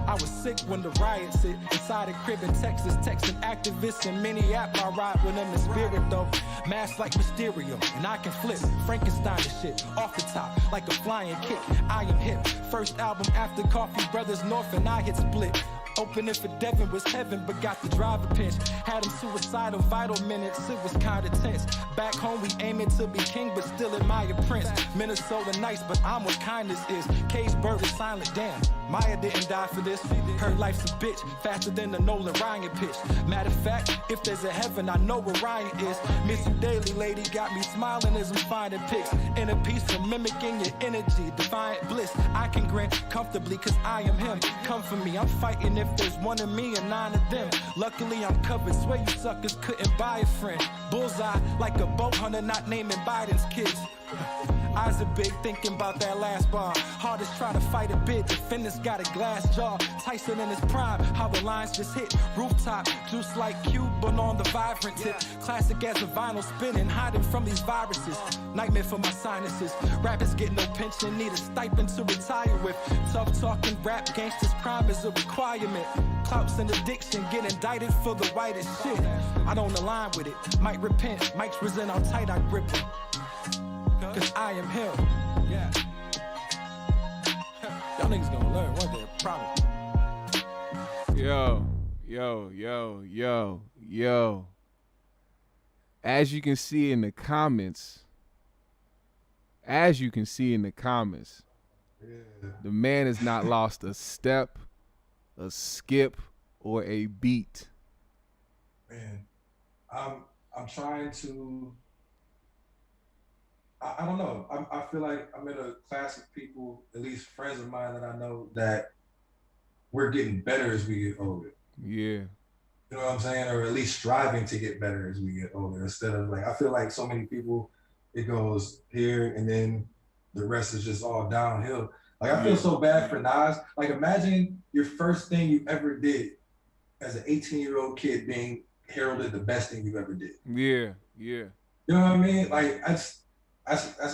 I was sick when the riots hit. Inside a crib in Texas, texting activists in Minneapolis. I ride with them in spirit though. Mask like Mysterio, and I can flip Frankenstein and shit off the top like a flying kick. I am hip. First album after Coffee Brothers North, and I hit split. Opening for Devin was heaven, but got the driver pinch. Had him suicidal, vital minutes, it was kinda tense. Back home, we aiming to be king, but still admire Prince. Minnesota nice, but I'm what kindness is. Cage bird is silent, damn. Maya didn't die for this. Her life's a bitch, faster than the Nolan Ryan pitch. Matter of fact, if there's a heaven, I know where Ryan is. Miss you daily, lady, got me smiling as I'm finding pics. Inner peace from mimicking your energy, defiant bliss. I can grin comfortably, cause I am him. Come for me, I'm fighting if there's one of me and 9 of them. Luckily I'm covered, swear you suckers couldn't buy a friend. Bullseye like a boat hunter, not naming Biden's kids. Eyes are big, thinking about that last bar. Hardest try to fight a bid, defenders got a glass jaw. Tyson in his prime, how the lines just hit. Rooftop, juice like Cuban on the vibrant tip. Classic as a vinyl spinning, hiding from these viruses. Nightmare for my sinuses. Rappers get no pension, need a stipend to retire with. Tough talking rap, gangsters crime is a requirement. Clouts and addiction, get indicted for the whitest shit. I don't align with it, might repent. Mike's resent how tight I grip it. Cause I am him. Yeah. Y'all niggas gonna learn one day, probably. Yo. As you can see in the comments, the man has not lost a step, a skip, or a beat. Man, I'm trying to. I don't know. I feel like I'm in a class of people, at least friends of mine that I know, that we're getting better as we get older. Yeah. You know what I'm saying? Or at least striving to get better as we get older. Instead of like, I feel like so many people, it goes here and then the rest is just all downhill. Like I feel so bad for Nas. Like imagine your first thing you ever did as an 18-year-old kid being heralded the best thing you ever did. Yeah. You know what I mean? Like that's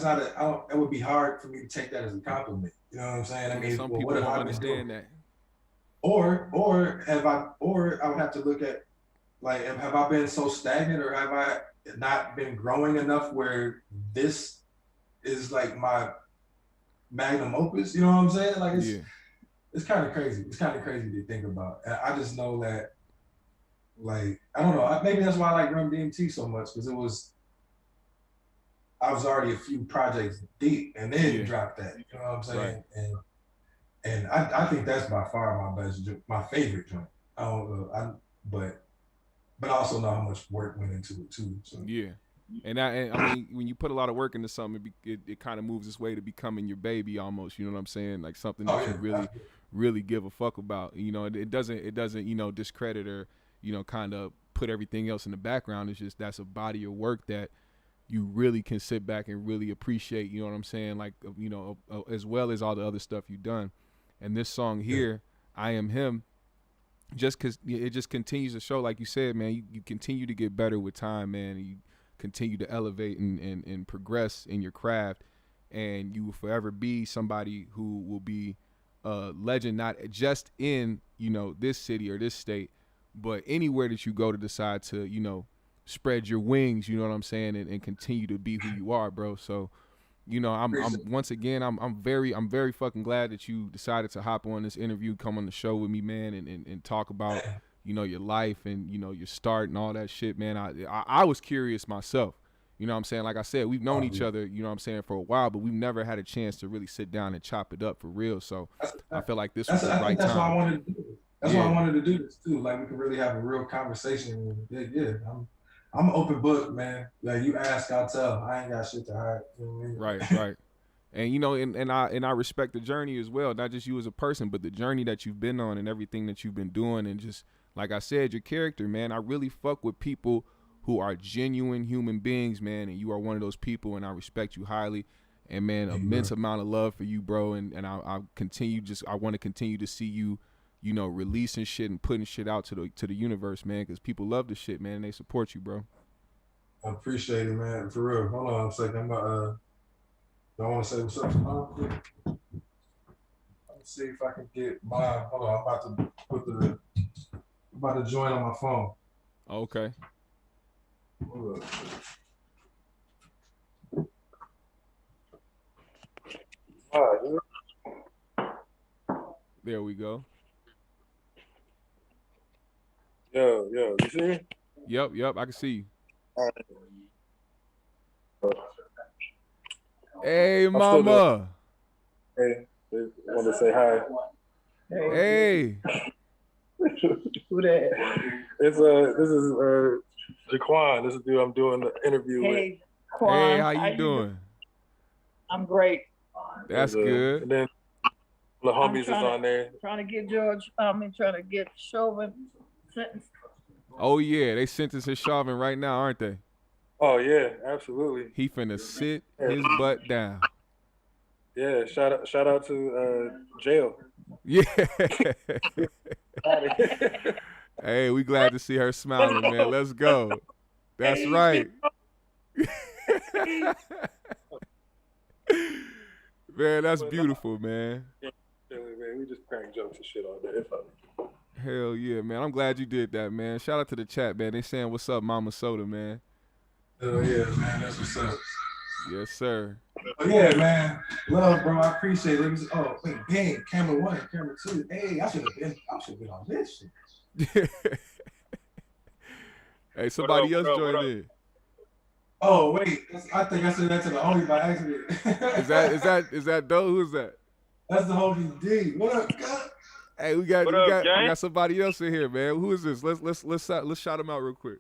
not it would be hard for me to take that as a compliment. You know what I'm saying? I mean, some well, people what don't have I understand been doing? that. Or I would have to look at, like, have I been so stagnant, or have I not been growing enough where this is like my magnum opus? You know what I'm saying? Like it's kind of crazy. It's kind of crazy to think about. And I just know that, like, I don't know. Maybe that's why I like Run DMT so much, because I was already a few projects deep and then dropped that. You know what I'm saying? Right. And I think that's by far my favorite joint. I don't know, but I also know how much work went into it too. So. Yeah, and I mean, when you put a lot of work into something, it kind of moves its way to becoming your baby almost. You know what I'm saying? Like something that you really give a fuck about. You know, it doesn't discredit or kind of put everything else in the background. It's just that's a body of work that you really can sit back and really appreciate. You know what I'm saying? Like as well as all the other stuff you've done. And this song here, I Am Him, just because it just continues to show, like you said, man, you continue to get better with time, man. And you continue to elevate and progress in your craft. And you will forever be somebody who will be a legend, not just in, this city or this state, but anywhere that you go to decide to, spread your wings, you know what I'm saying, and continue to be who you are, bro. So, I'm once again, I'm very fucking glad that you decided to hop on this interview, come on the show with me, man, and talk about, your life and, your start and all that shit, man. I was curious myself, you know what I'm saying? Like I said, we've known each other, you know what I'm saying, for a while, but we've never had a chance to really sit down and chop it up for real. So I feel like this was the right time. That's why I wanted to do it. That's why I wanted to do this too. Like we could really have a real conversation. I'm an open book, man. Like you ask, I'll tell. I ain't got shit to hide. You know what I mean? Right. And I respect the journey as well, not just you as a person, but the journey that you've been on and everything that you've been doing, and just like I said, your character, man. I really fuck with people who are genuine human beings, man, and you are one of those people, and I respect you highly. And man, immense amount of love for you, bro. And I want to continue to see you, releasing shit and putting shit out to the universe, man, because people love the shit, man, and they support you, bro. I appreciate it, man. For real. Hold on a second. I want to say what's up to Let me see if I can get mine. Hold on. I'm about to join on my phone. Okay. Hold up. All right. There we go. Yo, you see me? Yep, I can see you. All right. Hey, mama. Hey, want to say hi. Hey. Who that? This is Jaquan. This is the dude I'm doing the interview with. Hey, Quan, hey, how you doing? I'm great. That's good. And then the homies is on there. Trying to get Chauvin sentenced. Oh yeah, they sentencing Chauvin right now, aren't they? Oh yeah, absolutely. He finna sit his butt down. Yeah, shout out to jail. Yeah. Hey, we glad to see her smiling, man. Let's go. That's right. Man, that's beautiful, man. Yeah, man, we just crack jokes and shit all day. Hell yeah, man. I'm glad you did that, man. Shout out to the chat, man. They saying, what's up, Mama Soda, man? Hell yeah, man. That's what's up. Yes, sir. But yeah, man. Love, bro. I appreciate it. Oh, wait, dang, camera 1 and camera 2. Hey, I should have been on this shit. Hey, somebody else joined in. Oh, wait. I think I said that to the homie by accident. Is that Doe? Who's that? That's the homie D. What up, God? Hey, we got somebody else in here, man. Who is this? Let's shout him out real quick.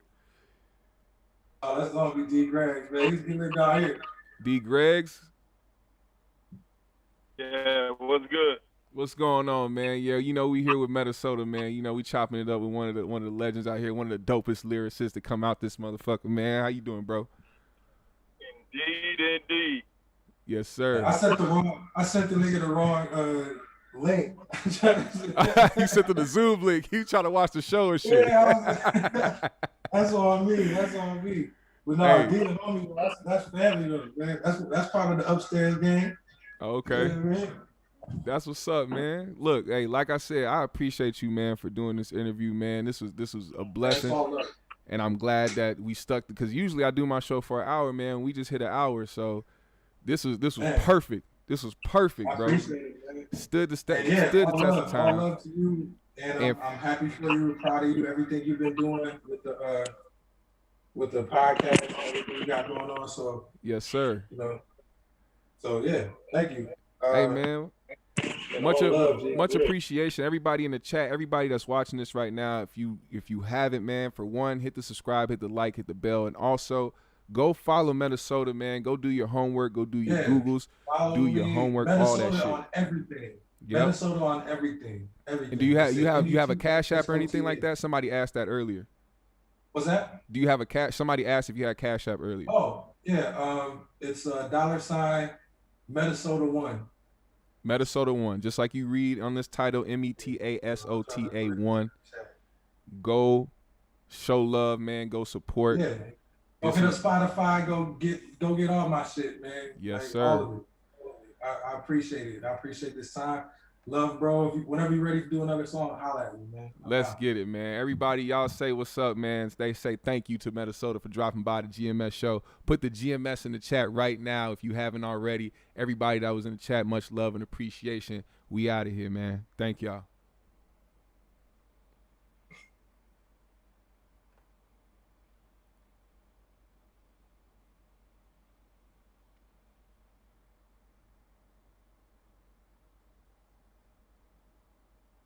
Oh, that's the homie D. Greggs, man. He's getting down here. D. Greggs. Yeah, what's good? What's going on, man? Yeah, you know we here with Metasota, man. You know we chopping it up with one of the legends out here, one of the dopest lyricists to come out this motherfucker, man. How you doing, bro? Indeed. Yes, sir. I sent the nigga the wrong link. You sent the Zoom link. You trying to watch the show and shit. Yeah, that's on me. But no, hey. D and homie, that's family though, man. That's part of the upstairs game. Okay. You know what I mean? That's what's up, man. Look, hey, like I said, I appreciate you, man, for doing this interview, man. This was a blessing, and I'm glad that we stuck because usually I do my show for an hour, man. We just hit an hour, so this was perfect. This was perfect, bro. I appreciate it, man. Stood the test of time. All love to you, and I'm happy for you. Proud of you. Everything you've been doing with the podcast and everything you got going on. So yes, sir. You know. So yeah, thank you. Hey, man. Much appreciation. Everybody in the chat, everybody that's watching this right now, if you haven't, man, for one, hit the subscribe, hit the like, hit the bell, and also go follow Metasota, man. Go do your homework, go do your Googles, do your homework, Metasota all that shit. On everything. Yep. Metasota on everything. And do you have a Cash App or anything like that? Somebody asked that earlier. What's that? Do you have a cash? Somebody asked if you had Cash App earlier. Oh yeah, it's $$ Metasota 1. Metasota 1, just like you read on this title, Metasota 1. Go show love, man. Go support. Yeah. Go hit a Spotify. Go get all my shit, man. Yes, like, sir. All of it. I appreciate it. I appreciate this time. Love, bro. Whenever you're ready to do another song, holla at me, man. Let's get it, man. Everybody, y'all say what's up, man. They say thank you to Metasota for dropping by the GMS show. Put the GMS in the chat right now if you haven't already. Everybody that was in the chat, much love and appreciation. We out of here, man. Thank y'all.